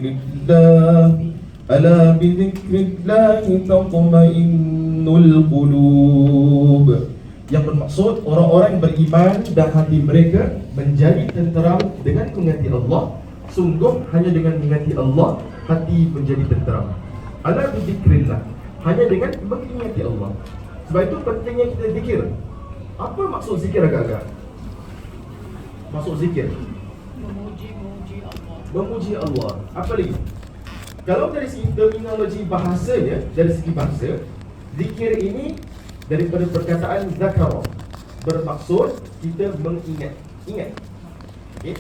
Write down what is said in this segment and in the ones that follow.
Lillah, ala bizikrillah tatma'innul qulub. Yang bermaksud orang-orang yang beriman dan hati mereka menjadi tenteram dengan mengingati Allah. Sungguh hanya dengan mengingati Allah hati menjadi tenteram. Ala bizikrillah, hanya dengan mengingati Allah. Sebab itu pentingnya kita zikir. Apa maksud zikir agak-agak? Maksud zikir memuji Allah. Apa lagi? Kalau dari segi terminologi bahasanya, dari segi bahasa, zikir ini daripada perkataan zakara, bermaksud kita mengingat. Ingat. Okay?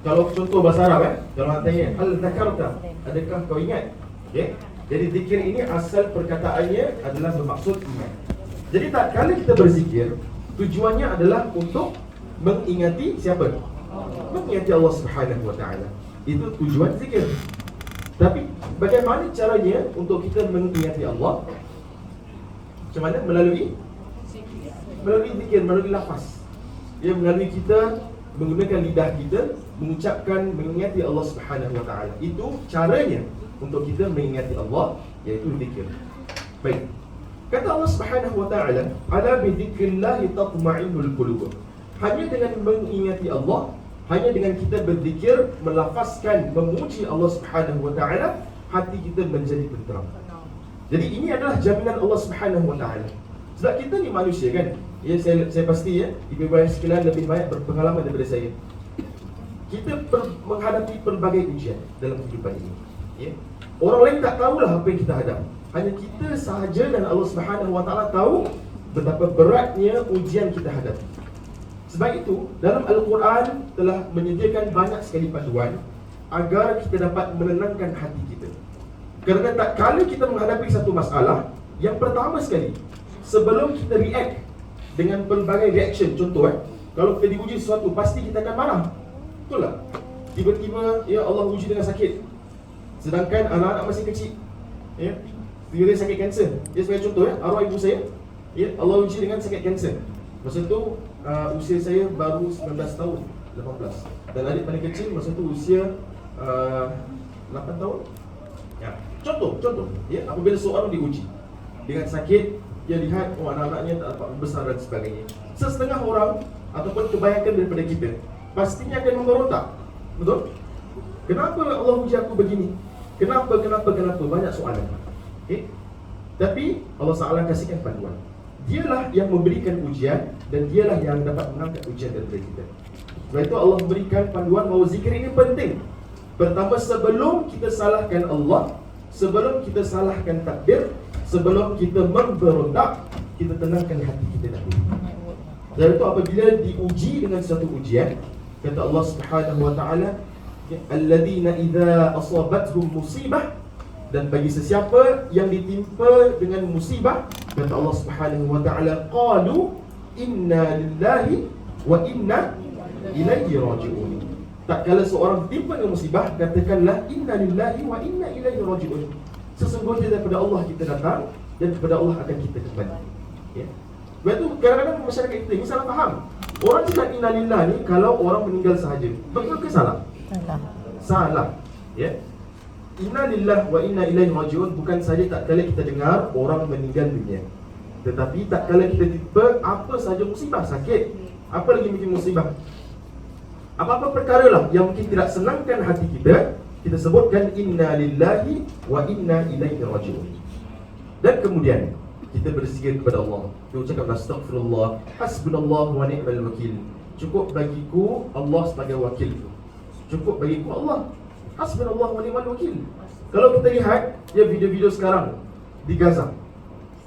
Kalau contoh bahasa Arab kalau tanya hal zakarta, adakah kau ingat? Okay? Jadi zikir ini asal perkataannya adalah bermaksud ingat. Jadi tak kala kita berzikir, tujuannya adalah untuk mengingati siapa? Mengingati Allah Subhanahu wa taala. Itu tujuan zikir. Tapi bagaimana caranya untuk kita mengingati Allah? Macam mana? Melalui zikir, melalui lafaz. Ya, melalui kita menggunakan lidah kita mengucapkan mengingati Allah Subhanahu wa taala. Itu caranya untuk kita mengingati Allah, iaitu zikir. Baik. Kata Allah Subhanahu wa taala, "Ala bi dzikrillah tatma'innul qulub." Hanya dengan mengingati Allah, hanya dengan kita berzikir, melafazkan, memuji Allah Subhanahu wa taala, hati kita menjadi tenteram. Jadi ini adalah jaminan Allah Subhanahu wa taala. Sebab kita ni manusia kan. Ya, saya pasti ibu bapa sekalian lebih banyak berpengalaman daripada saya. Kita menghadapi pelbagai ujian dalam kehidupan ini. Ya. Orang lain tak tahulah apa yang kita hadap. Hanya kita sahaja dan Allah Subhanahu wa taala tahu betapa beratnya ujian kita hadapi. Sebab itu, dalam Al-Quran telah menyediakan banyak sekali panduan agar kita dapat menenangkan hati kita. Kerana tak kala kita menghadapi satu masalah, yang pertama sekali, sebelum kita react dengan pelbagai reaction, contoh kalau kita diuji sesuatu, pasti kita akan marah. Betul tak? Tiba-tiba, ya Allah uji dengan sakit. Sedangkan anak-anak masih kecil, ya, tiba-tiba sakit kanser. Ya, sebagai contoh, arwah ibu saya, ya, Allah uji dengan sakit kanser. Masa tu usia saya baru 19 tahun, 18. Dan adik paling kecil masa tu usia 8 tahun. Ya. Contoh, ya, apabila seorang diuji dengan sakit, dia lihat anak-anaknya tak dapat membesar dan sebagainya. Setengah orang ataupun kebanyakan daripada kita pastinya akan memberontak. Betul? Kenapa Allah uji aku begini? Kenapa? Banyak soalan. Okay? Tapi Allah Ta'ala kasihkan panduan. Dialah yang memberikan ujian dan dialah yang dapat mengangkat ujian daripada kita. Sebab itu Allah berikan panduan bahawa zikir ini penting. Pertama, sebelum kita salahkan Allah, sebelum kita salahkan takdir, sebelum kita memberontak, kita tenangkan hati kita dahulu. Sebab itu apabila diuji dengan satu ujian, kata Allah Subhanahu wa taala, alladzina idza asabathum musibah, dan bagi sesiapa yang ditimpa dengan musibah, kata Allah Subhanahu wa taala, qalu inna lillahi wa inna ilaihi raji'un. Tak kala seorang ditimpa dengan musibah, katakanlah inna lillahi wa inna ilaihi raji'un. Sesungguhnya daripada Allah kita datang dan kepada Allah akan kita kembali. Ya. Sebab itu kadang-kadang masyarakat kita ini salah faham. Orang cakap inna lillahi ni kalau orang meninggal sahaja. Betul ke salah? Salah. Ya. Inna lillahi wa inna ilaihi raji'un bukan saja tak kala kita dengar orang meninggal dunia, tetapi tak kala kita tiba apa saja musibah, sakit, apa lagi mungkin musibah, apa-apa perkara lah yang mungkin tidak senangkan hati kita, kita sebutkan inna lillahi wa inna ilaihi raji'un. Dan kemudian kita berzikir kepada Allah. Kita ucapkan astaghfirullah, hasbunallahu wa ni'mal wakil. Cukup bagiku Allah sebagai wakilku. Cukup bagiku Allah, hasbunallahu wa ni'mal wakil. Kalau kita lihat ya video-video sekarang di Gaza,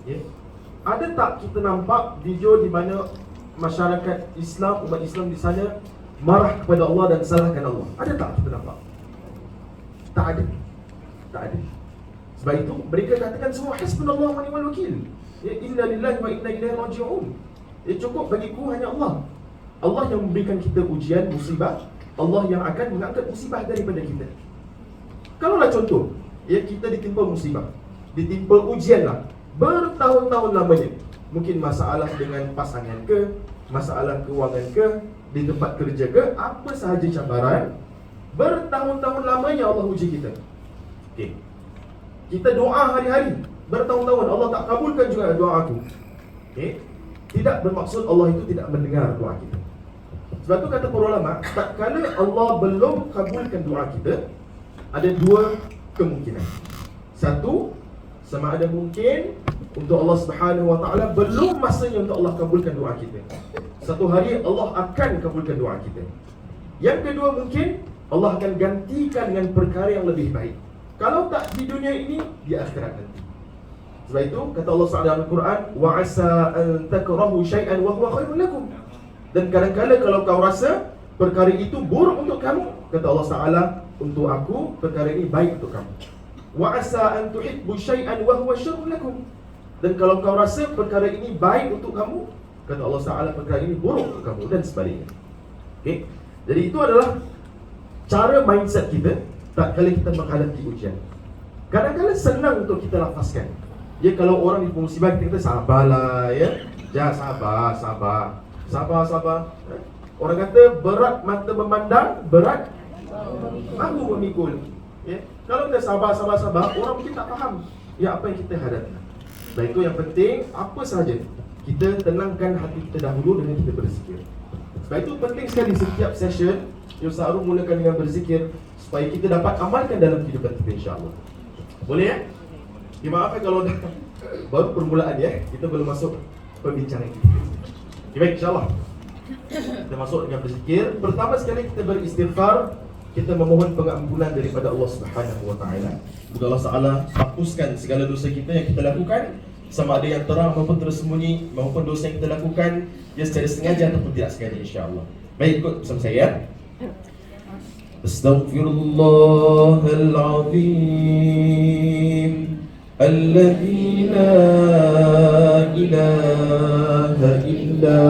ya, ada tak kita nampak video di mana masyarakat Islam, umat Islam di sana marah kepada Allah dan salahkan Allah? Ada tak kita nampak? Tak ada. Tak ada. Sebab itu mereka katakan semua hasbunallahu wa ni'mal wakil. Ya, inna lillahi wa inna ilaihi raji'un. Ya, cukup bagiku hanya Allah. Allah yang memberikan kita ujian, musibah. Allah yang akan mengangkat musibah daripada kita. Kalaulah contoh, ya, kita ditimpa musibah, ditimpa ujian lah, bertahun-tahun lamanya. Mungkin masalah dengan pasangan ke, masalah keuangan ke, di tempat kerja ke, apa sahaja cabaran, Bertahun-tahun lamanya Allah uji kita. Okay. Kita doa hari-hari, bertahun-tahun Allah tak kabulkan juga doa aku. Okay. Tidak bermaksud Allah itu tidak mendengar doa kita. Sebab tu kata para ulama, tak kala Allah belum kabulkan doa kita, ada dua kemungkinan. Satu, sama ada mungkin untuk Allah Subhanahu Wa Taala belum masanya untuk Allah kabulkan doa kita. Satu hari Allah akan kabulkan doa kita. Yang kedua, mungkin Allah akan gantikan dengan perkara yang lebih baik. Kalau tak di dunia ini, di akhirat nanti. Sebab itu kata Allah Subhanahu dalam Al-Quran, wa asa an takrahu syai'an wa huwa khairun lakum. Dan kadang-kadang kalau kau rasa perkara itu buruk untuk kamu, kata Allah Taala, untuk aku perkara ini baik untuk kamu. Wa asa an tuhibbu syai'an wa huwa syarrun lakum. Dan kalau kau rasa perkara ini baik untuk kamu, kata Allah Taala, perkara ini buruk untuk kamu, dan sebaliknya. Okey. Jadi itu adalah cara mindset kita tak kala kita menghadapi ujian. Kadang-kadang senang untuk kita lafazkan. Ya, kalau orang di musibah kita kata sabarlah ya. Jangan sabar. Orang kata berat mata memandang, berat bahu memikul. Ya. Kalau kita sabar, orang mungkin tak faham ya apa yang kita hadapi. Baik, itu yang penting, apa sahaja kita tenangkan hati kita dahulu dengan kita berzikir. Sebab itu penting sekali setiap session Ustaz Arun mulakan dengan berzikir supaya kita dapat amalkan dalam kehidupan kita, insya-Allah. Boleh ya? Maaf kalau dah baru permulaan ya, kita belum masuk perbincangan kita. Baik, insya-Allah. Kita masuk dengan berzikir. Pertama sekali kita beristighfar, kita memohon pengampunan daripada Allah Subhanahu Wa Taala. Semoga Allah Taala hapuskan segala dosa kita yang kita lakukan, sama ada yang terang maupun tersembunyi, maupun dosa yang kita lakukan ya secara sengaja ataupun tidak sengaja, insya-Allah. Baik, ikut bersama saya. Astaghfirullahal azim alladzi la ilaha illa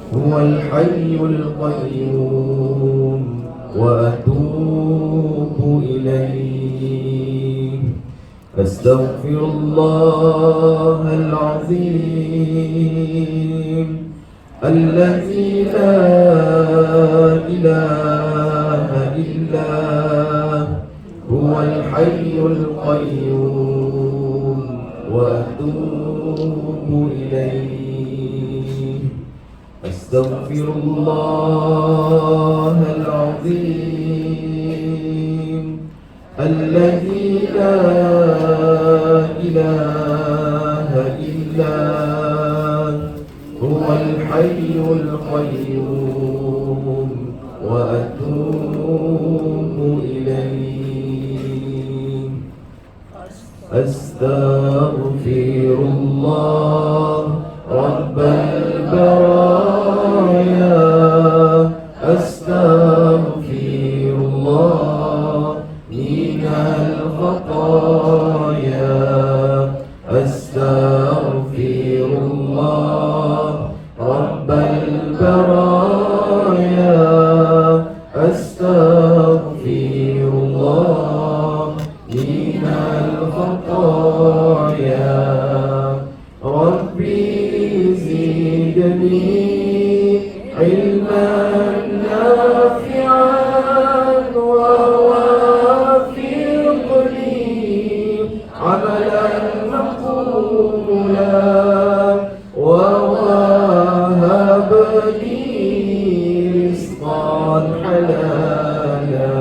huwal hayyul qayyum wa atubu ilaihi. Astaghfirullahal azim الذي لا إله إلا هو الحي القيوم وأتوب إليه. أستغفر الله العظيم الذي لا إله إلا هو الحي القيوم وأتوب إليه. أستغفر الله رب البرايا أستغفر الله من الخطايا أستغفر الله رب البرايا أستغفر الله من الخطايا ربي زدني علما نافعا ووافقني عملا مقبولا ووهب لي رزقا حلالا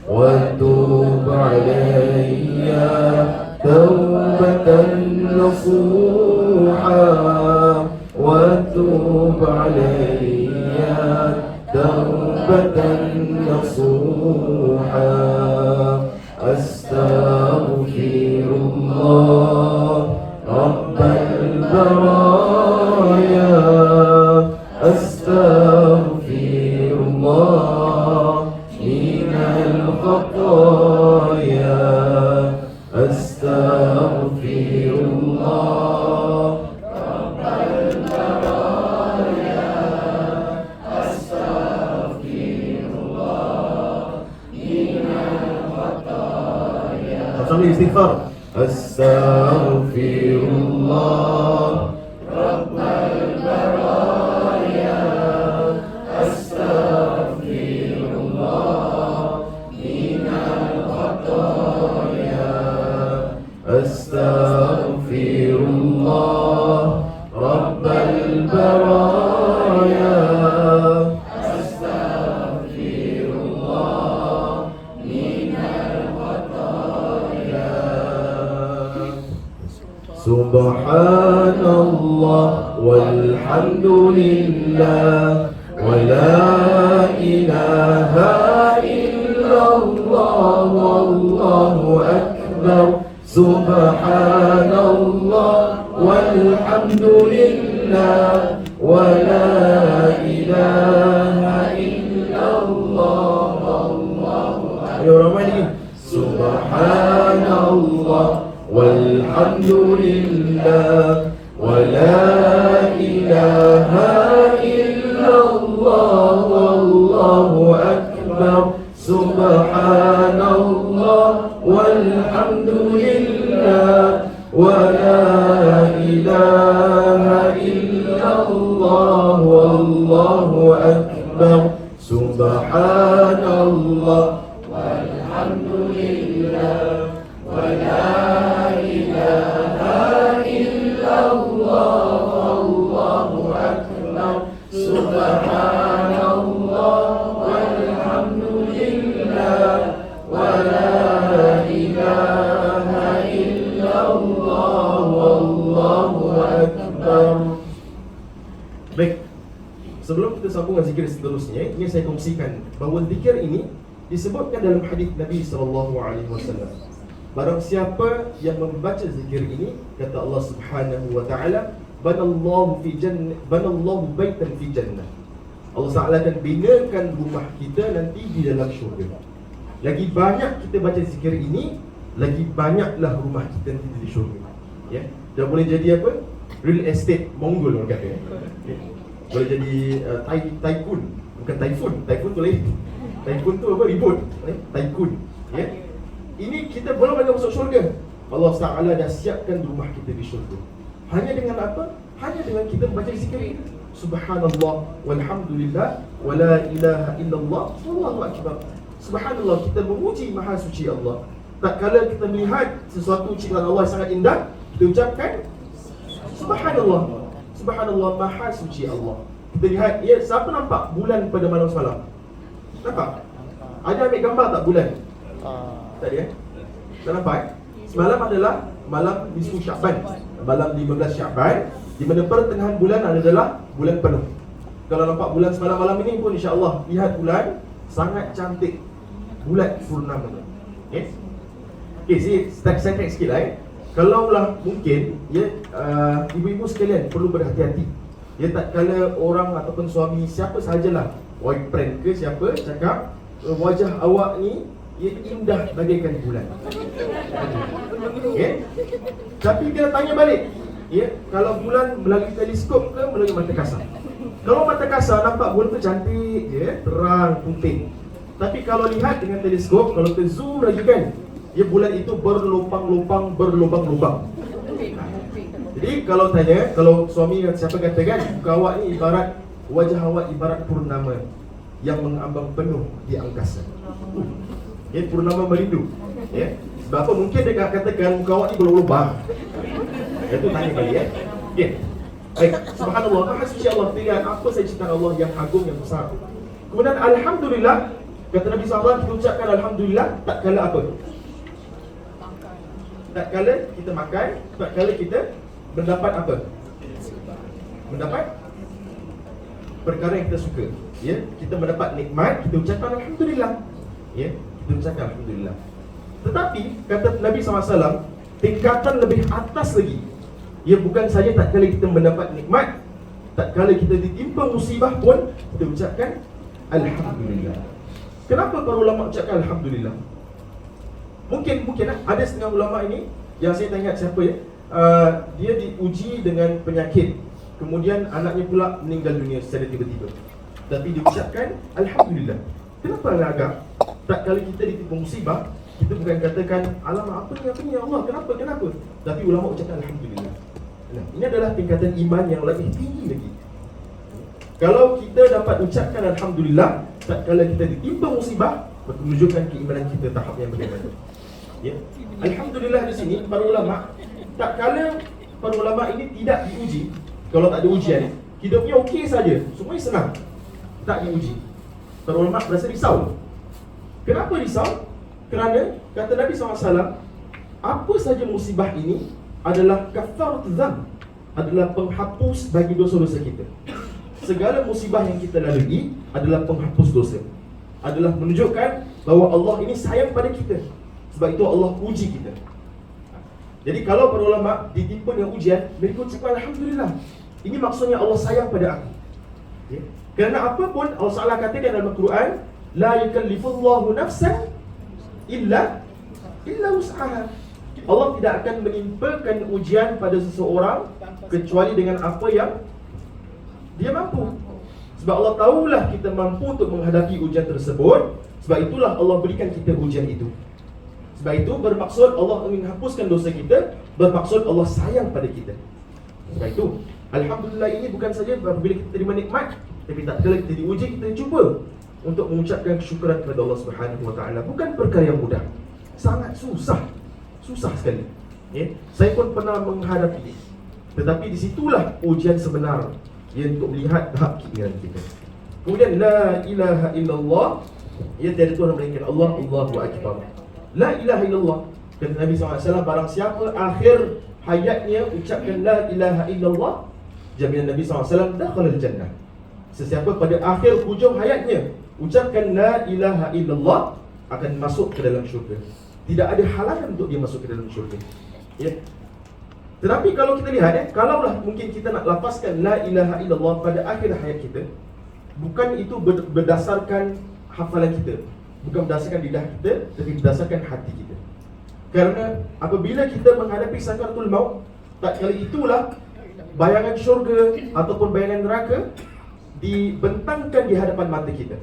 وتوب علي توبة نصوحا وتوب علي توبة نصوحا أستغفر الله رب البرايا أستغفر الله من الخطايا أستغفر الله رب البرايا أستغفر الله من الخطايا. Sambil istighfar. أستغفر الله رب البرايا أستغفر الله Subhanallah walhamdulillah wa la ilaha illallah wallahu akbar. Subhanallah walhamdulillah wa la ilaha illallah wallahu akbar. Ayo ramai lagi. Subhanallah walhamdulillah wa la ilaha illallah wallahu akbar. Subhanallah walhamdulillah wa la ilaha illallah wallahu akbar. Subhanallah walhamdulillah wa la ilaha illallah wallahu akbar. Subhanallah walhamdulillah wa la ilaha illallah wallahu akbar. Baik, sebelum kita sambung dengan zikir seterusnya, ingin saya kongsikan bahawa zikir ini disebutkan dalam hadis Nabi SAW. Barang siapa yang membaca zikir ini, kata Allah Subhanahu wa taala, banallahu baitan fi jannah. Allah Taala akan binakan rumah kita nanti di dalam syurga. Lagi banyak kita baca zikir ini, lagi banyaklah rumah kita nanti di syurga. Ya, dah boleh jadi apa? Real estate Mongol orang kata. Boleh jadi tycoon, bukan typhoon. Typhoon tu lain. Tycoon tu apa? Ribut. Tycoon. Ya. Ini kita belum lagi masuk syurga. Allah Taala dah siapkan rumah kita di syurga. Hanya dengan apa? Hanya dengan kita membaca zikir ini. Subhanallah walhamdulillah wa la ilaha illallah wallahu akbar. Subhanallah, kita memuji maha suci Allah. Tak kala kita melihat sesuatu ciptaan Allah sangat indah, kita ucapkan Subhanallah. Subhanallah, maha suci Allah. Kita lihat, ya, siapa nampak bulan pada malam semalam? Nampak? Ada ambil gambar tak bulan? Tak ada, tak nampak? Semalam adalah malam nisfu Syaban, malam 15 Syaban, di mana pertengahan bulan adalah bulan penuh. Kalau nampak bulan semalam malam ini pun insya-Allah lihat bulan sangat cantik, bulat purnama. Okay? Okay, saya track sikit lah. Kalaulah mungkin, ya, ibu-ibu sekalian perlu berhati-hati. Ya, tak kala orang ataupun suami siapa sahajalah, boyfriend ke siapa, cakap wajah awak ni ia indah bagaikan bulan. Okay? Tapi kita tanya balik, ya, kalau bulan melalui teleskop ke melalui mata kasar? Kalau mata kasar nampak bulan tu cantik, ya, terang, putih. Tapi kalau lihat dengan teleskop, kalau kita zoom lagi kan, ya, bulan itu berlubang-lubang. Jadi kalau tanya, kalau suami siapa katakan muka awak ni ibarat, wajah awak ibarat purnama yang mengambang penuh di angkasa. Ya, purnama merindu. Ya, sebab apa mungkin dia katakan muka awak ni berlubang. Itu tanya balik, ya. Ya. Baik, subhanallah, maha suci Allah. Lihat apa saja ciptaan Allah yang agung, yang besar. Kemudian alhamdulillah, kata Nabi SAW, kita ucapkan alhamdulillah tak kala apa? Tak kala kita makan, tak kala kita mendapat apa? Mendapat perkara yang kita suka. Ya, kita mendapat nikmat, kita ucapkan alhamdulillah. Ya, kita ucapkan alhamdulillah. Tetapi kata Nabi SAW, tingkatan lebih atas lagi. Ya, bukan saja tak kala kita mendapat nikmat, tak kala kita ditimpa musibah pun kita ucapkan alhamdulillah. Kenapa para ulama ucapkan alhamdulillah? Mungkin ada setengah ulama ini yang saya tak ingat siapa, ya, dia diuji dengan penyakit, kemudian anaknya pula meninggal dunia secara tiba-tiba, tapi dia ucapkan alhamdulillah. Kenapa agak tak kala kita ditimpa musibah, kita bukan katakan alamak apa ni ya Allah, kenapa? Tapi ulama ucapkan alhamdulillah. Nah, ini adalah tingkatan iman yang lebih tinggi lagi. Kalau kita dapat ucapkan alhamdulillah tak kala kita ditimpa musibah, menunjukkan keimanan kita tahap yang bagaimana. Ya. Alhamdulillah di sini para ulama, tak kala para ulama ini tidak diuji. Kalau tak ada ujian, hidupnya okey saja, semuanya senang, tak diuji. Para ulama berasa risau. Kenapa risau? Kerana kata Nabi SAW, apa saja musibah ini adalah kaffaratul dzam, adalah penghapus bagi dosa-dosa kita. Segala musibah yang kita lalui adalah penghapus dosa, adalah menunjukkan bahawa Allah ini sayang pada kita. Sebab itu Allah uji kita. Jadi kalau para ulama ditimpa dengan ujian, mereka ucapkan alhamdulillah, ini maksudnya Allah sayang pada aku. Ya? Kerana apa pun Allah Ta'ala katakan dalam Al-Quran, la yukallifullahu nafsan illa wus'aha. Allah tidak akan menimpakan ujian pada seseorang kecuali dengan apa yang dia mampu. Sebab Allah tahulah kita mampu untuk menghadapi ujian tersebut. Sebab itulah Allah berikan kita ujian itu. Sebab itu bermaksud Allah ingin hapuskan dosa kita, bermaksud Allah sayang pada kita. Sebab itu alhamdulillah ini bukan saja apabila kita terima nikmat, tapi tak kala kita diuji, kita cuba untuk mengucapkan syukuran kepada Allah Subhanahu Wa Taala. Bukan perkara yang mudah, sangat susah sekali. Ya? Saya pun pernah menghadapi ini. Tetapi disitulah ujian sebenar, ia untuk melihat tahap keimanan kita. Kemudian la ilaha illallah, ia tiada Tuhan melainkan Allah, Allahu Akbar. La ilaha illallah, kata Nabi SAW, barang siapa akhir hayatnya ucapkan la ilaha illallah, jaminan Nabi SAW, dakhala al-jannah. Sesiapa pada akhir hujung hayatnya ucapkan la ilaha illallah, akan masuk ke dalam syurga. Tidak ada halangan untuk dia masuk ke dalam syurga. Ya. Tetapi kalau kita lihat, kalaulah mungkin kita nak lafazkan la ilaha illallah pada akhir hayat kita, bukan itu berdasarkan hafalan kita, bukan berdasarkan lidah kita, tapi berdasarkan hati kita. Kerana apabila kita menghadapi sakaratul maut, tak kali itulah bayangan syurga ataupun bayangan neraka dibentangkan di hadapan mata kita.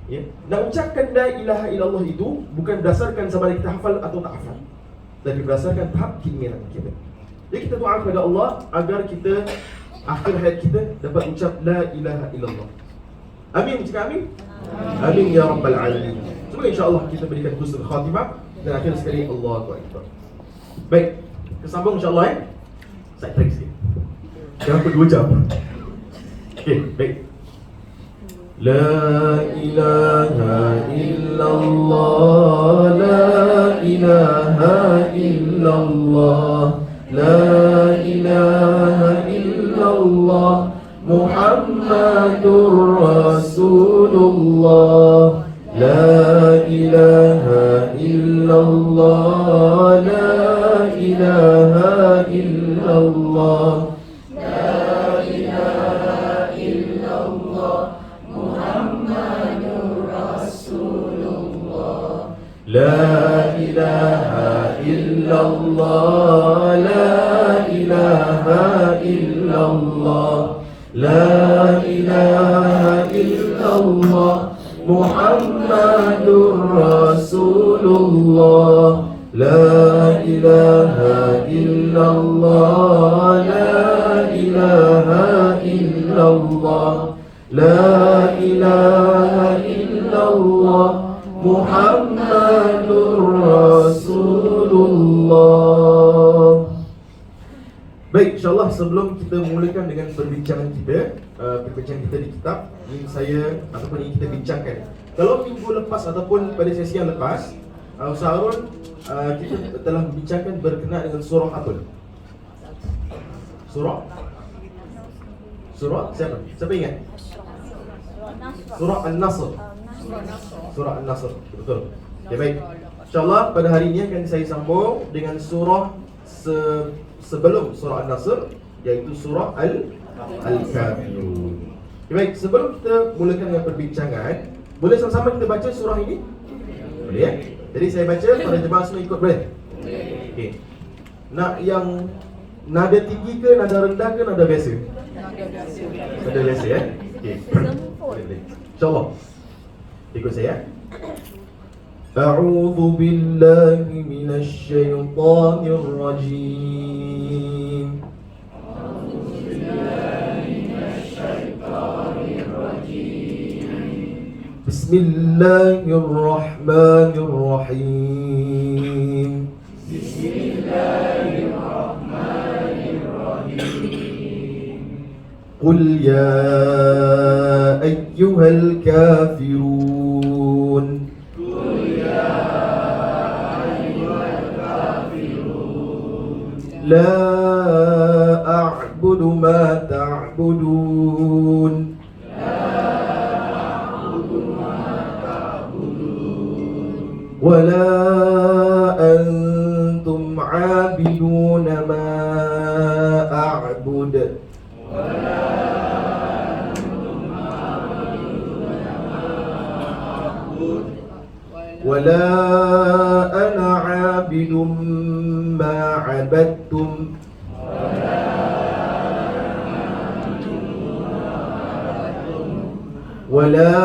Ya. Nak ucapkan la ilaha illallah itu bukan berdasarkan sama ada kita hafal atau tak hafal, tapi berdasarkan tahap keimanan kita. Jadi kita doa kepada Allah agar kita akhir hayat kita dapat ucap la ilaha illallah. Amin, cakap amin. Amin ya rabbal alamin. Semoga insya-Allah kita berikan husnul khatimah dan akhir sekali Allahu akbar. Baik, kesambung insya-Allah Saya tarik sikit. Jangan per 2 jam. Okey, baik. La ilaha illallah, la ilaha illallah, la ilaha illallah, Muhammadur Rasulullah. La ilaha illallah, la ilaha illallah, la ilaha illallah, Muhammadur Rasulullah. La ilaha illallah, la ilaha illallah, la ilaha illallah, Muhammadur Rasulullah. La ilaha illallah, la ilaha illallah, la ilaha illallah, Muhammadur Rasulullah. Baik, insyaAllah sebelum kita mulakan dengan perbincangan kita, perbincangan kita di kitab, ini saya ataupun ini kita bincangkan. Kalau minggu lepas ataupun pada sesi yang lepas, Ustaz Harun, kita telah membincangkan berkenaan dengan surah apa? Surah siapa? Siapa ingat? Surah An-Nasr. Surah An-Nasr, betul. Ya, baik. InsyaAllah pada hari ini akan saya sambung dengan surah sebelum surah An-Nasr, iaitu surah Al-Kafirun. Ya, baik, sebelum kita mulakan dengan perbincangan, boleh sama-sama kita baca surah ini? Boleh ya? Jadi saya baca, para jemaah semua ikut boleh? Okey. Nak yang nada tinggi ke, nada rendah ke, nada biasa? Nada biasa ya? Okey. InsyaAllah. Ikut saya. A'udzu billahi minasy syaithanir rajim. Bismillahirrahmanirrahim. Qul ya ayyuhal kafirun. لا أعبد ما تعبدون ولا أنتم عابدون ما أعبد ولا أنا عابد ما عبدتم ولا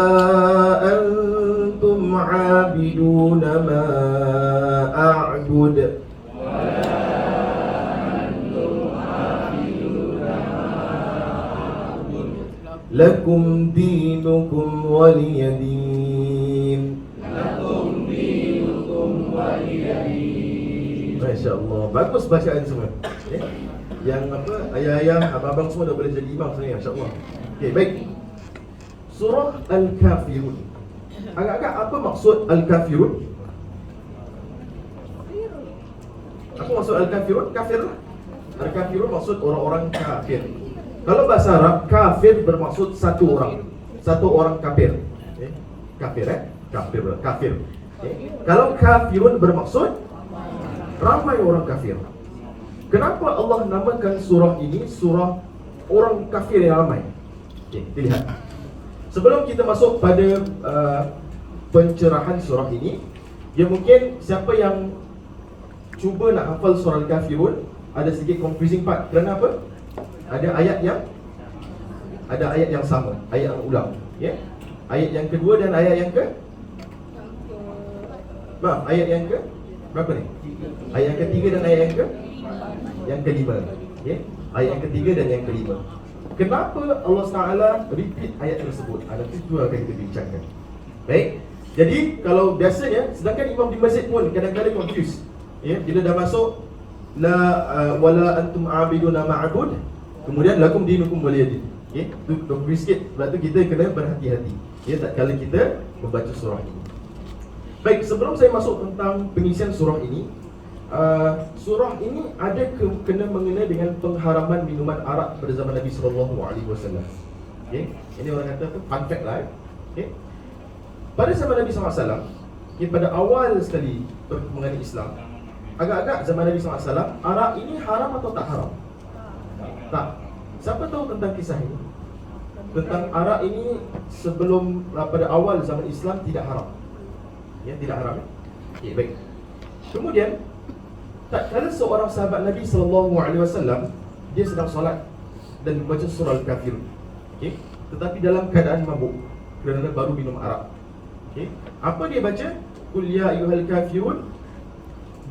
أنتم عابدون ما أعبد لكم دينكم ولي دين. Masya Allah, bagus bacaan semua. Okay. Yang apa, ayah-ayah, abang-abang semua dah boleh jadi imam sebenarnya, Masya Allah. Okay, baik. Surah Al-Kafirun. Agak-agak apa maksud Al-Kafirun? Apa maksud Al-Kafirun? Kafir lah. Al-Kafirun maksud orang-orang kafir. Kalau bahasa Arab, kafir bermaksud satu orang. Satu orang kafir. Okay. Kafir kafir. Okay. Kalau kafirun bermaksud ramai orang kafir. Kenapa Allah namakan surah ini surah orang kafir yang ramai? Okay, kita lihat. Sebelum kita masuk pada pencerahan surah ini, ya mungkin siapa yang cuba nak hafal surah Al-Kafirun ada sedikit confusing part. Kerana apa? Ada ayat yang sama, ayat yang ulang, ya. Ayat yang kedua dan ayat yang ke ayat yang ke berapa ni? Ayat yang ketiga dan ayat yang kelima, ya. Ayat yang ketiga dan yang kelima. Kenapa Allah Taala repeat ayat tersebut? Ada itu akan kita bincangkan. Baik. Jadi kalau biasanya, sedangkan imam di masjid pun kadang-kadang confuse, ya. Bila dah masuk la wala antum abiduna ma'bud, kemudian lakum dinukum waliyadin. Okay, itu confuse sikit. Sebab tu kita kena berhati-hati, ya, tak kala kita membaca surah ini. Baik, sebelum saya masuk tentang pengisian surah ini, surah ini ada kena mengena dengan pengharaman minuman arak pada zaman Nabi SAW. Okay, ini orang kata tu fun fact lah. Okay. Pada zaman Nabi SAW, okay, pada awal sekali perkembangan Islam, agak-agak zaman Nabi SAW, arak ini haram atau tak haram? Tak. Siapa tahu tentang kisah ini? Tentang arak ini sebelum pada awal zaman Islam tidak haram. Ya, tidak haram. Okay, baik. Kemudian tak kala seorang sahabat Nabi SAW, dia sedang solat dan membaca surah Al-Kafirun. Okay. Tetapi dalam keadaan mabuk kerana baru minum arak. Okay. Apa dia baca? Qul ya ayyuhal kafirun.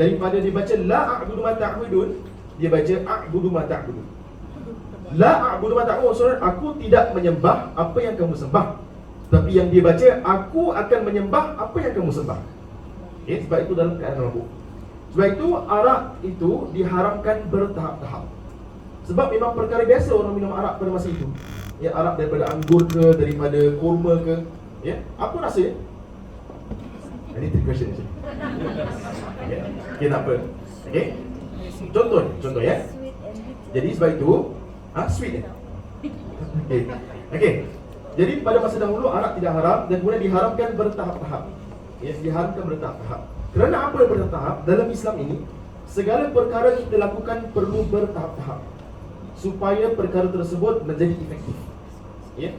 Daripada dia baca la a'budu ma ta'budun, dia baca a'budu ma ta'budun. La a'budu ma ta'budun, maksudnya aku tidak menyembah apa yang kamu sembah. Tapi yang dia baca, aku akan menyembah apa yang kamu sembah. Okay, sebab itu dalam keadaan mabuk. Sebab itu arak itu diharamkan bertahap-tahap. Sebab memang perkara biasa orang minum arak pada masa itu. Ya, arak daripada anggur ke, daripada kurma ke, ya. Apa rasanya? Ini trick question ni. Okay, tak apa. Okay. Contoh ya. Jadi sebab itu, sweet ya. Okay. Jadi pada masa dahulu arak tidak haram dan kemudian diharamkan bertahap-tahap. Ya, diharamkan bertahap-tahap. Kerana apa yang bertahap? Dalam Islam ini, segala perkara kita lakukan perlu bertahap-tahap supaya perkara tersebut menjadi efektif. Ya.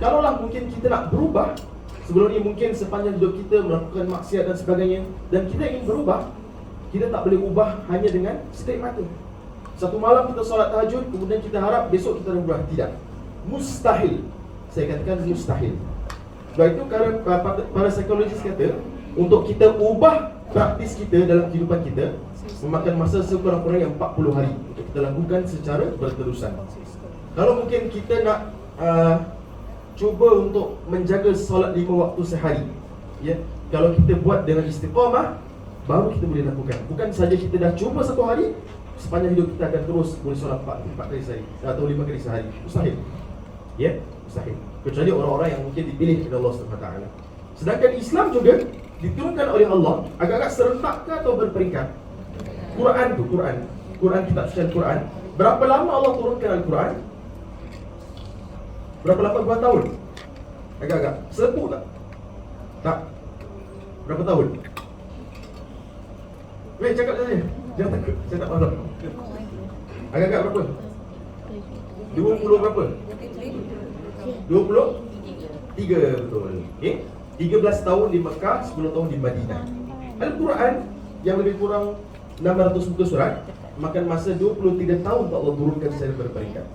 Kalaulah mungkin kita nak berubah, sebelum ini mungkin sepanjang hidup kita melakukan maksiat dan sebagainya, dan kita ingin berubah, kita tak boleh ubah hanya dengan straight mata. Satu malam kita solat tahajud, kemudian kita harap besok kita berubah. Tidak. Mustahil. Saya katakan mustahil. Sebab itu para psikologis kata, untuk kita ubah praktis kita dalam kehidupan kita memakan masa sekurang-kurangnya 40 hari untuk kita lakukan secara berterusan. Kalau mungkin kita nak cuba untuk menjaga solat 5 waktu sehari, ya, kalau kita buat dengan istiqamah, baru kita boleh lakukan. Bukan saja kita dah cuba satu hari, sepanjang hidup kita akan terus boleh solat 4 kali sehari atau 5 kali sehari. Mustahil. Ya, mustahil. Kecuali orang-orang yang mungkin dipilih oleh Allah SWT. Sedangkan Islam juga diturunkan oleh Allah agak-agak serentak ke atau berperingkat? Quran. Quran, kitab suci Al-Quran, berapa lama Allah turunkan Al-Quran? Berapa lama? 2 tahun? Agak-agak selepuk tak? Tak. Berapa tahun? Weh, cakap saja. Jangan takut, saya tak faham. Agak-agak berapa? 20 berapa? 23, betul. Okay? 13 tahun di Mekah, 10 tahun di Madinah. Al-Quran yang lebih kurang 600 muka surat makan masa 23 tahun untuk Allah turunkan secara berperingkat.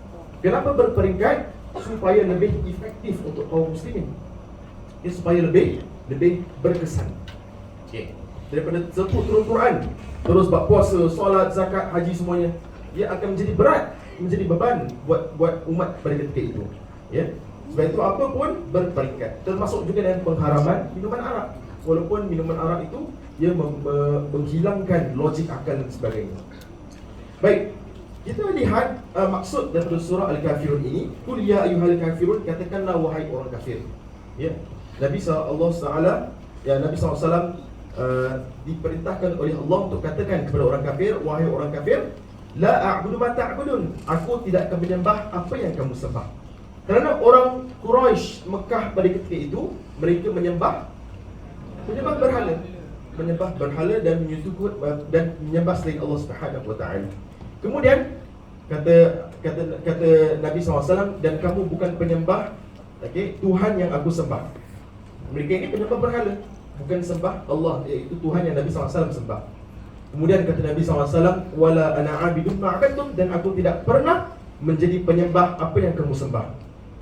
Kenapa berperingkat? Supaya lebih efektif untuk kaum muslimin. Supaya lebih berkesan. Okay. Daripada sebut turun Quran, terus buat puasa, solat, zakat, haji semuanya, ia akan menjadi berat, menjadi beban buat umat pada ketika itu. Ya. Sebab itu apa pun berperingkat. Termasuk juga dengan pengharaman minuman arak. Walaupun minuman arak itu ia menghilangkan logik akal dan sebagainya. Baik, kita lihat maksud daripada surah Al-Kafirun ini. Qul ya ayyuhal kafirun, katakanlah wahai orang kafir. Ya. Nabi SAW diperintahkan oleh Allah untuk katakan kepada orang kafir, wahai orang kafir, la a'budu ma ta'budun, aku tidak akan menyembah apa yang kamu sembah. Kerana orang Quraisy Mekah pada ketika itu mereka menyembah berhala dan menyekutukan dan menyembah selain Allah Subhanahu wa taala. Kemudian kata Nabi SAW, dan kamu bukan penyembah Tuhan yang aku sembah. Mereka ini penyembah berhala, bukan sembah Allah, iaitu Tuhan yang Nabi SAW sembah. Kemudian kata Nabi SAW, wala ana abidun ma'abadtum, dan aku tidak pernah menjadi penyembah apa yang kamu sembah.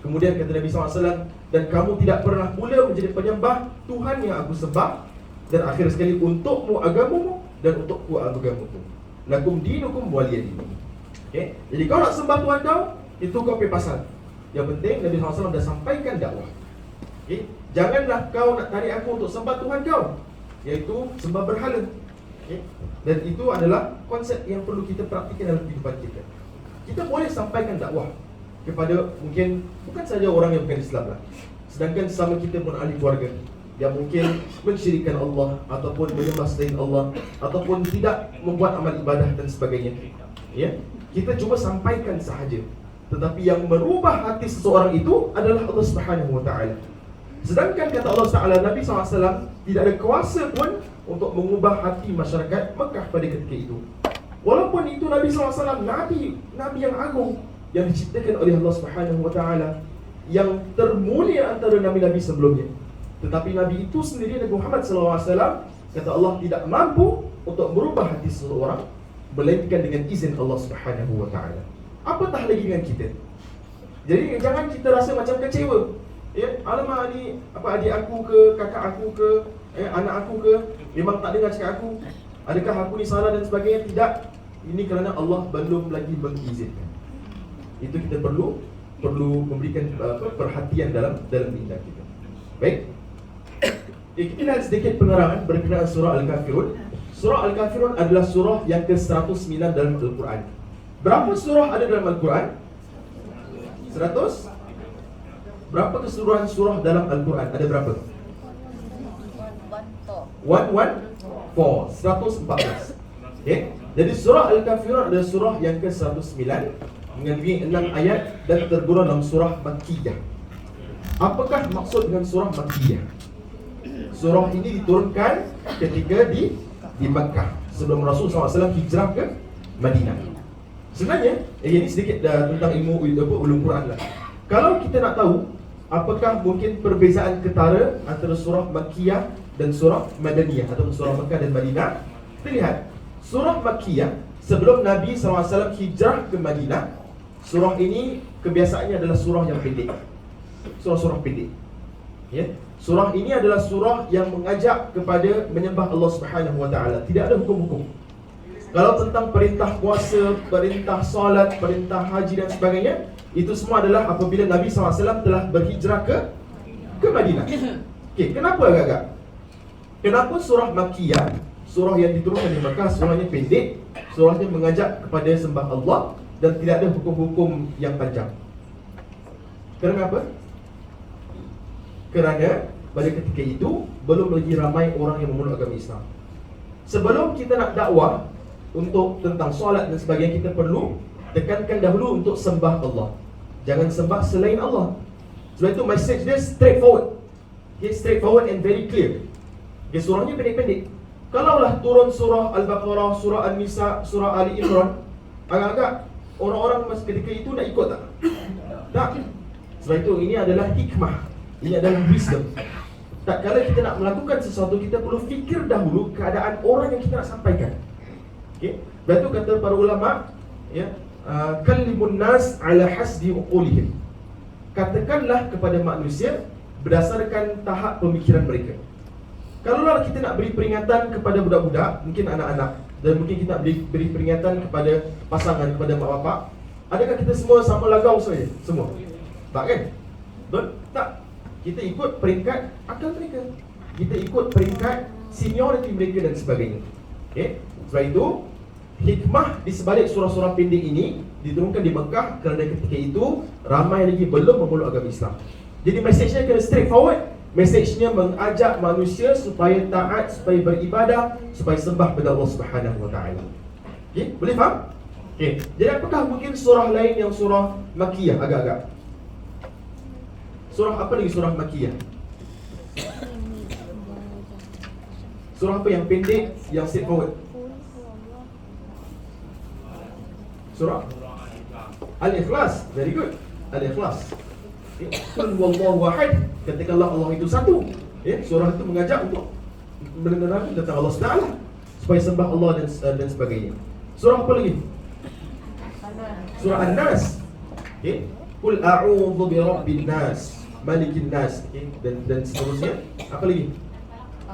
Kemudian kata Nabi SAW, dan kamu tidak pernah pula menjadi penyembah Tuhan yang aku sembah. Dan akhir sekali, untukmu agamamu dan untukku agamamu. Lakum dinukum waliyadin. Okay? Jadi kau nak sembah Tuhan kau, itu kau pergi pasal. Yang penting Nabi SAW dah sampaikan dakwah. Okay? Janganlah kau nak tarik aku untuk sembah Tuhan kau, iaitu sembah berhala. Okay? Dan itu adalah konsep yang perlu kita praktikan dalam kehidupan kita. Kita boleh sampaikan dakwah kepada mungkin bukan saja orang yang bukan Islam lah, sedangkan sama kita pun ahli keluarga yang mungkin mensyirikkan Allah ataupun menyembah selain Allah ataupun tidak membuat amal ibadah dan sebagainya. Ya, kita cuma sampaikan sahaja. Tetapi yang merubah hati seseorang itu adalah Allah Subhanahu wa taala. Sedangkan kata Allah Taala, Nabi SAW tidak ada kuasa pun untuk mengubah hati masyarakat Mekah pada ketika itu. Walaupun itu Nabi SAW Nabi yang agung, yang diciptakan oleh Allah Subhanahu wa taala, yang termulia antara nabi-nabi sebelumnya. Tetapi Nabi itu sendiri, Nabi Muhammad SAW, kata Allah, tidak mampu untuk merubah hati seseorang melainkan dengan izin Allah Subhanahu wa taala. Apatah lagi dengan kita. Jadi jangan kita rasa macam kecewa. Ya, alamak ni adik aku ke, kakak aku ke, anak aku ke, memang tak dengar cakap aku. Adakah aku ni salah dan sebagainya? Tidak. Ini kerana Allah belum lagi mengizinkan. Itu kita perlu memberikan perhatian dalam minda kita. Baik. Kita lihat sedikit penerangan berkenaan surah Al-Kafirun. Surah Al-Kafirun adalah surah yang ke-109 dalam Al-Quran. Berapa surah ada dalam Al-Quran? 100? Berapa keseluruhan surah dalam Al-Quran? Ada berapa? 114. Okay. Jadi surah Al-Kafirun adalah surah yang ke-109 mengandungi 6 ayat dan tergolong dalam surah Makkiyah. Apakah maksud dengan surah Makkiyah? Surah ini diturunkan ketika di Makkah sebelum Rasulullah SAW hijrah ke Madinah. Sebenarnya ini sedikit tentang ilmu ulum Quran lah. Kalau kita nak tahu apakah mungkin perbezaan ketara antara surah Makkiyah dan surah Madaniyah atau surah Makkah dan Madinah, kita lihat surah Makkiyah sebelum Nabi SAW hijrah ke Madinah. Surah ini kebiasaannya adalah surah yang pendek, surah-surah pendek. Ya, surah ini adalah surah yang mengajak kepada menyembah Allah Subhanahu wa taala. Tidak ada hukum-hukum. Kalau tentang perintah puasa, perintah solat, perintah haji dan sebagainya, itu semua adalah apabila Nabi SAW telah berhijrah ke Madinah. Okey, kenapa agak-agak? Kenapa surah Makkiyah, surah yang diturunkan di Makkah, surahnya pendek, surahnya mengajak kepada sembah Allah dan tidak ada hukum-hukum yang panjang? Kerana apa? Kerana pada ketika itu belum lagi ramai orang yang memeluk agama Islam. Sebelum kita nak dakwah, untuk tentang solat dan sebagainya, kita perlu tekankan dahulu untuk sembah Allah. Jangan sembah selain Allah. Sebab itu message dia straightforward. Okay, straightforward and very clear. Okay, surahnya pendek-pendek. Kalaulah turun surah Al-Baqarah, surah An-Nisa, surah Ali Imran, agak-agak orang-orang masa ketika itu nak ikut tak? Tak. Sebab itu ini adalah hikmah. Ini adalah wisdom. Tak kala kita nak melakukan sesuatu, kita perlu fikir dahulu keadaan orang yang kita nak sampaikan. Okay? Sebab itu kata para ulama, ya, kallimun nas ala hasdi uqulihim. Katakanlah kepada manusia berdasarkan tahap pemikiran mereka. Kalaulah kita nak beri peringatan kepada budak-budak, mungkin anak-anak, dan mungkin kita nak beri peringatan kepada pasangan, kepada mak bapak, adakah kita semua sama lagau saja? Semua? Tak kan? Betul? Tak. Kita ikut peringkat akal mereka, kita ikut peringkat seniority mereka dan sebagainya. Okay? Sebab itu hikmah di sebalik surah-surah pendek ini diturunkan di Mekah kerana ketika itu ramai lagi belum memeluk agama Islam. Jadi mesejnya kena straightforward. Mesejnya mengajak manusia supaya taat, supaya beribadah, supaya sembah kepada Allah Subhanahu Wa Taala. Okay? Boleh faham? Okay. Jadi apakah mungkin surah lain yang surah Makkiyah agak-agak? Surah apa lagi surah Makkiyah? Surah apa yang pendek, yang straightforward? Surah Al-Ikhlas. Very good. Al-Ikhlas. Qul huwallahu ahad. Katakanlah Allah itu satu. Surah itu mengajak untuk menerangkan tentang Allah Subhanahu supaya sembah Allah dan sebagainya. Surah apa lagi? Surah An-Nas. Qul a'udzu birabbin nas, malikin nas, dan seterusnya. Apa lagi?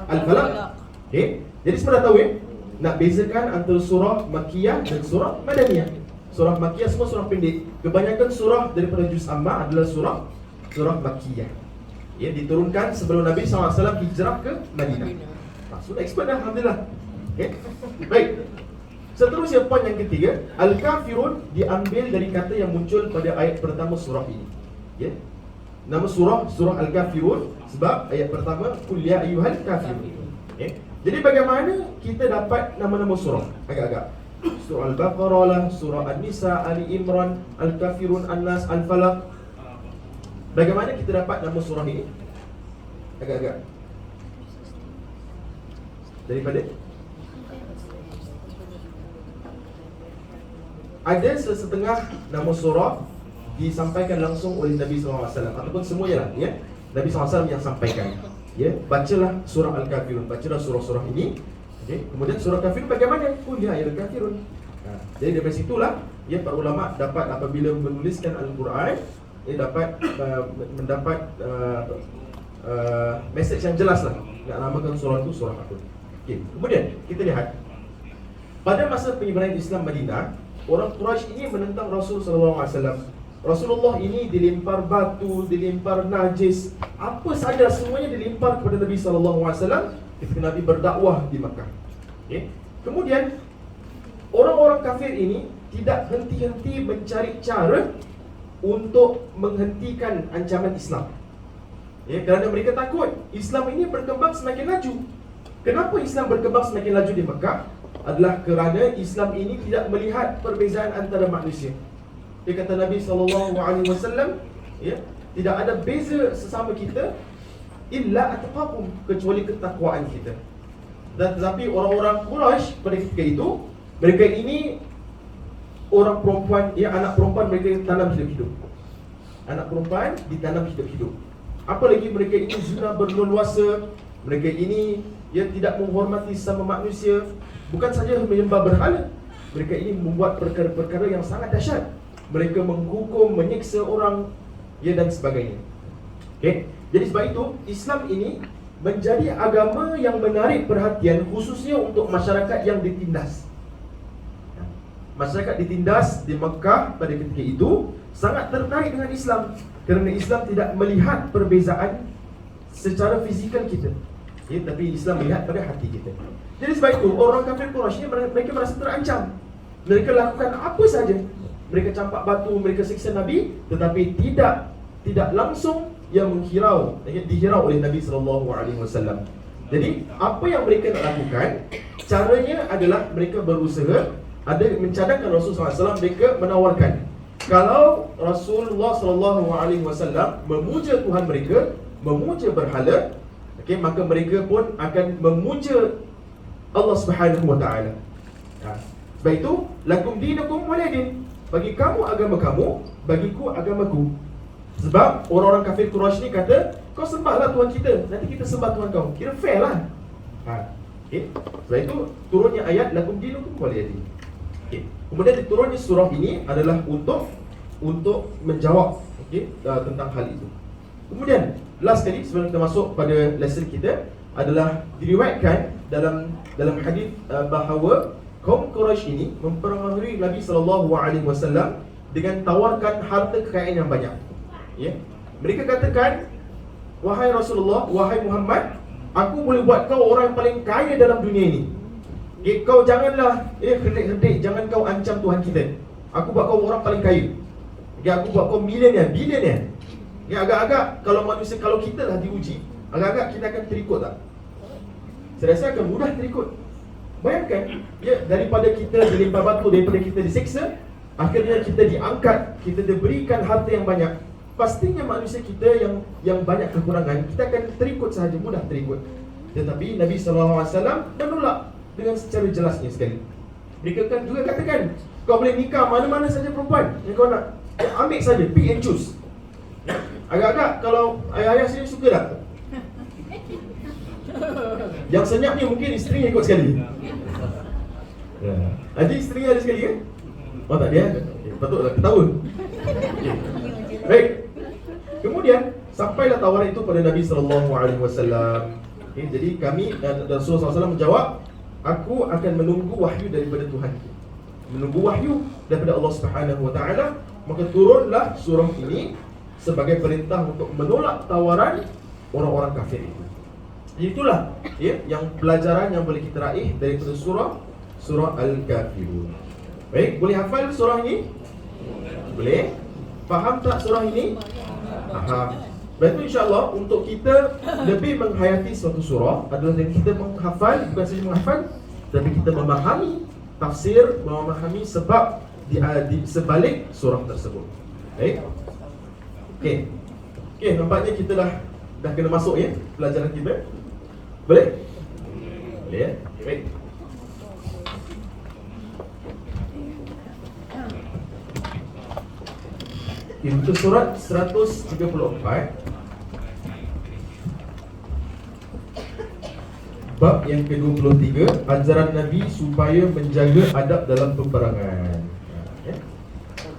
Al-Falaq. Jadi semua dah tahu nak bezakan antara surah Makkiyah dan surah Madaniyah. Surah Makkiyah semua surah pendek. Kebanyakan surah daripada juz amma adalah surah Makkiyah. Ya, diturunkan sebelum Nabi SAW hijrah ke Madinah. Sudah expert dah, alhamdulillah. Okay. Baik. Seterusnya poin yang ketiga, Al-Kafirun diambil dari kata yang muncul pada ayat pertama surah ini. Ya. Nama surah Al-Kafirun sebab ayat pertama Qul ya ayyuhal kafirun. Okay. Jadi bagaimana kita dapat nama-nama surah? Agak-agak. Surah Al-Baqarah lah, surah An-Nisa, Ali Imran, Al-Kafirun, An-Nas, Al-Falaq. Bagaimana kita dapat nama surah ini? Agak-agak. Daripada ada setengah nama surah disampaikan langsung oleh Nabi SAW, ataupun semuanya lah, ya. Nabi SAW yang sampaikan. Ya, bacalah surah Al-Kafirun, bacalah surah-surah ini. Okay. Kemudian surah Kafirun bagaimana? Qul ya ayyuhal kafirun. Jadi dari situlah ya para ulama dapat apabila menuliskan Al-Quran, dapat mendapat message yang jelas lah nak namakan surah itu surah apa. Okay. Kemudian kita lihat pada masa penyebaran Islam Madinah, orang Quraisy ini menentang Rasul sallallahu alaihi wasallam. Rasulullah ini dilempar batu, dilempar najis, apa saja semuanya dilempar kepada Nabi sallallahu alaihi wasallam ketika Nabi berdakwah di Makkah. Okay. Kemudian orang-orang kafir ini tidak henti-henti mencari cara untuk menghentikan ancaman Islam. Ya, kerana mereka takut Islam ini berkembang semakin laju. Kenapa Islam berkembang semakin laju di Mekah? Adalah kerana Islam ini tidak melihat perbezaan antara manusia. Dia kata Nabi SAW, ya, tidak ada beza sesama kita illa atqakum, kecuali ketakwaan kita. Dan tetapi orang-orang Quraisy pada ketika itu, mereka ini orang perempuan, ya, anak perempuan mereka tanam hidup-hidup. Anak perempuan ditanam hidup-hidup. Apalagi mereka ini zina berleluasa. Mereka ini ya tidak menghormati sesama manusia. Bukan saja menyembah berhala, mereka ini membuat perkara-perkara yang sangat dahsyat. Mereka menghukum, menyiksa orang, ya, dan sebagainya. Okay? Jadi sebab itu Islam ini menjadi agama yang menarik perhatian, khususnya untuk masyarakat yang ditindas. Masyarakat ditindas di Mekah pada ketika itu sangat tertarik dengan Islam, kerana Islam tidak melihat perbezaan secara fizikal kita, ya, tapi Islam melihat pada hati kita. Jadi sebab itu orang kafir Quraisy mereka merasa terancam. Mereka lakukan apa saja. Mereka campak batu, mereka siksa Nabi, tetapi tidak langsung yang dihirau oleh Nabi SAW. Jadi apa yang mereka nak lakukan? caranya adalah mereka berusaha, ada mencadangkan Rasulullah SAW, mereka menawarkan kalau Rasulullah SAW memuja Tuhan mereka, memuja berhala, okay, maka mereka pun akan memuja Allah Subhanahu Wa Taala. Sebab itu, lakum dinukum waliyadin, bagi kamu agama kamu, bagiku agamaku. Sebab orang-orang kafir Quraisy ni kata, kau sembahlah Tuhan kita, nanti kita sembah Tuhan kau. Kira fair lah. Okay. Sebab itu turunnya ayat lakum dinukum waliyadin. Okay. Kemudian diturunnya surah ini adalah untuk menjawab, okay, tentang hal itu. Kemudian last kali sebelum kita masuk pada lesson kita adalah diriwayatkan dalam hadis bahawa kaum Quraisy ini mempengaruhi Nabi SAW dengan tawarkan harta kekayaan yang banyak. Ya. Mereka katakan, wahai Rasulullah, wahai Muhammad, aku boleh buat kau orang yang paling kaya dalam dunia ini. Kau janganlah hentik-hentik, jangan kau ancam Tuhan kita. Aku buat kau orang paling kaya. Aku buat kau bilioner. Agak-agak kalau manusia, kalau kita lah diuji, agak-agak kita akan terikut tak? Saya rasa akan mudah terikut. Bayangkan, ya, daripada kita dilempar batu, daripada kita disiksa, akhirnya kita diangkat, kita diberikan harta yang banyak. Pastinya manusia kita yang banyak kekurangan, kita akan terikut sahaja, mudah terikut. Tetapi Nabi SAW menolak dengan secara jelasnya sekali. Mereka kan juga katakan, kau boleh nikah mana-mana saja perempuan yang kau nak, ambil saja, pick and choose. Agak-agak kalau ayah-ayah sini suka tak? Yang senyap ni mungkin isteri ikut sekali. Nanti isteri ada sekali kan? Oh tak dia? Patutlah ketawa. Baik. Kemudian sampailah tawaran itu pada Nabi SAW. Jadi kami dan Rasulullah SAW menjawab, aku akan menunggu wahyu daripada Tuhan. Menunggu wahyu daripada Allah Subhanahu Wa Taala. Maka turunlah surah ini sebagai perintah untuk menolak tawaran orang-orang kafir itu. Itulah, ya, yang pelajaran yang boleh kita raih daripada surah Al-Kafirun. Baik, boleh hafal surah ini? Boleh? Faham tak surah ini? Faham. Baik, itu insya-Allah untuk kita lebih menghayati suatu surah adalah dengan kita menghafal, bukan saja menghafal, tapi kita memahami tafsir, memahami sebab di sebalik surah tersebut. Baik. Okey, nampaknya kita dah kena masuk, ya, pelajaran kita. Boleh? Boleh, ya? Baik. Itu surat 134, bab yang ke-23, ajaran Nabi supaya menjaga adab dalam peperangan.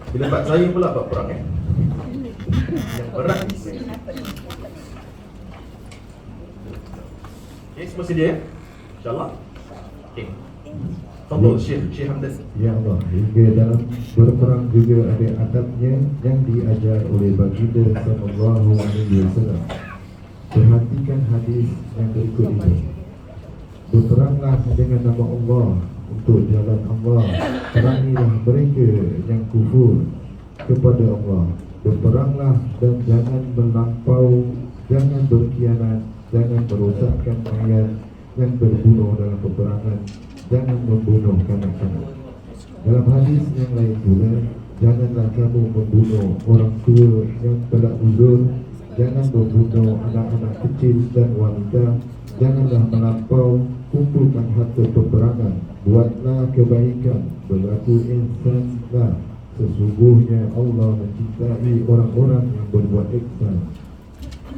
Bila bab saya pula bab perang, yang berat ni. Okay, semua sedia, InsyaAllah. Okay. Tolong Syekh Hamdan. Ya Allah, hingga dalam berperang juga ada adabnya yang diajar oleh baginda sallallahu alaihi wasallam. Perhatikan hadis yang berikut ini. Berperanglah dengan nama Allah untuk jalan Allah. Perangilah mereka yang kufur kepada Allah. Berperanglah dan jangan melampau, jangan berkhianat, jangan merosakkan mayat yang terbunuh dalam peperangan, jangan membunuh kanak-kanak. Dalam hadis yang lain pula, janganlah kamu membunuh orang tua yang telah uzur, jangan membunuh anak-anak kecil dan wanita, janganlah melampau, kumpulkan harta peperangan, buatlah kebaikan, berlaku ihsanlah. Sesungguhnya Allah mencintai orang-orang yang berbuat ihsan.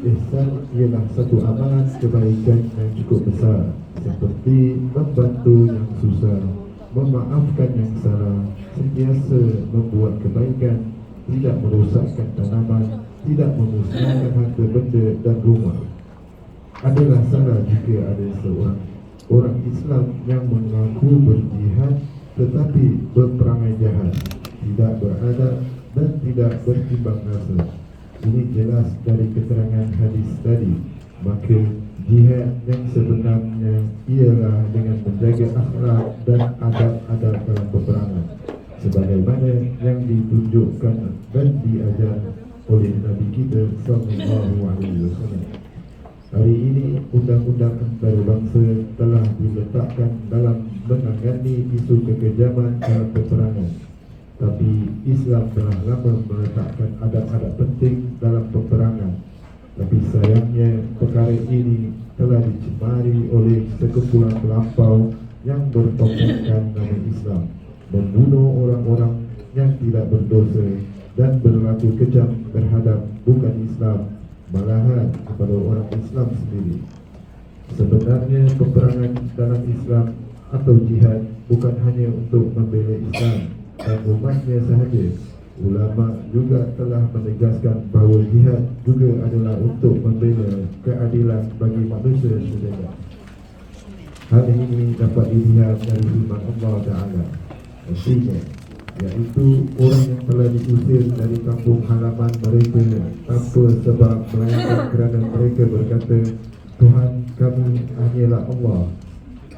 Ihsan ialah satu amalan kebaikan yang cukup besar, seperti membantu yang susah, memaafkan yang salah, sentiasa membuat kebaikan, tidak merosakkan tanaman, tidak memusnahkan harta benda dan rumah. Adalah salah jika ada orang Islam yang mengaku berjihad tetapi berperangai jahat, tidak beradab dan tidak bertimbang rasa. Ini jelas dari keterangan hadis tadi. Maka jihad yang sebenarnya ialah dengan menjaga akhlak dan adab-adab dalam peperangan, sebagaimana yang ditunjukkan dan diajar oleh Nabi kita sallallahu alaihi wasallam. Hari ini undang-undang antarabangsa telah diletakkan dalam menangani isu kekejaman dalam peperangan. Tapi Islam telah lama meletakkan adab-adab penting dalam peperangan. Tapi sayangnya perkara ini telah dicemari oleh sekumpulan pelampau yang bertopengkan nama Islam, membunuh orang-orang yang tidak berdosa dan berlaku kejam terhadap bukan Islam, malahan kepada orang Islam sendiri. Sebenarnya peperangan dalam Islam atau jihad bukan hanya untuk membela Islam dan umatnya sahaja. Ulama juga telah menegaskan bahawa jihad juga adalah untuk membela keadilan bagi manusia sejagat. Hal ini dapat dilihat dari firman Allah Ta'ala, artinya iaitu orang yang telah diusir dari kampung halaman mereka tanpa sebab, melainkan kerana mereka berkata, Tuhan kami hanyalah Allah,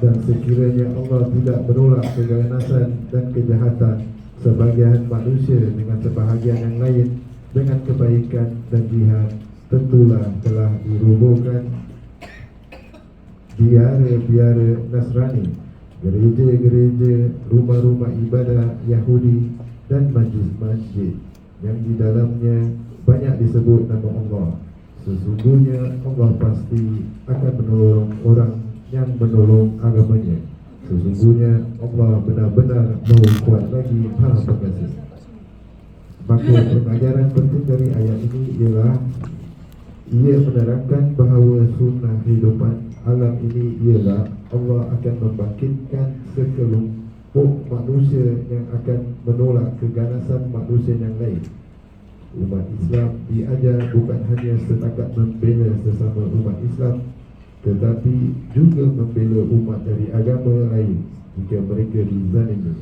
dan sekiranya Allah tidak menolak keganasan dan kejahatan sebagian manusia dengan sebahagian yang lain dengan kebaikan dan jihad, tentulah telah dirobohkan biara-biara Nasrani, gereja-gereja, rumah-rumah ibadah Yahudi dan masjid-masjid yang di dalamnya banyak disebut nama Allah. Sesungguhnya Allah pasti akan menolong orang yang menolong agamanya. Sesungguhnya Allah benar-benar mau kuat lagi Maha Pengasih. Maka pengajaran penting dari ayat ini ialah ia menerangkan bahawa sunnah kehidupan alam ini ialah Allah akan membangkitkan sekelompok manusia yang akan menolak keganasan manusia yang lain. Umat Islam diajar bukan hanya setakat membela sesama umat Islam, tetapi juga membela umat dari agama lain jika mereka dizalimi.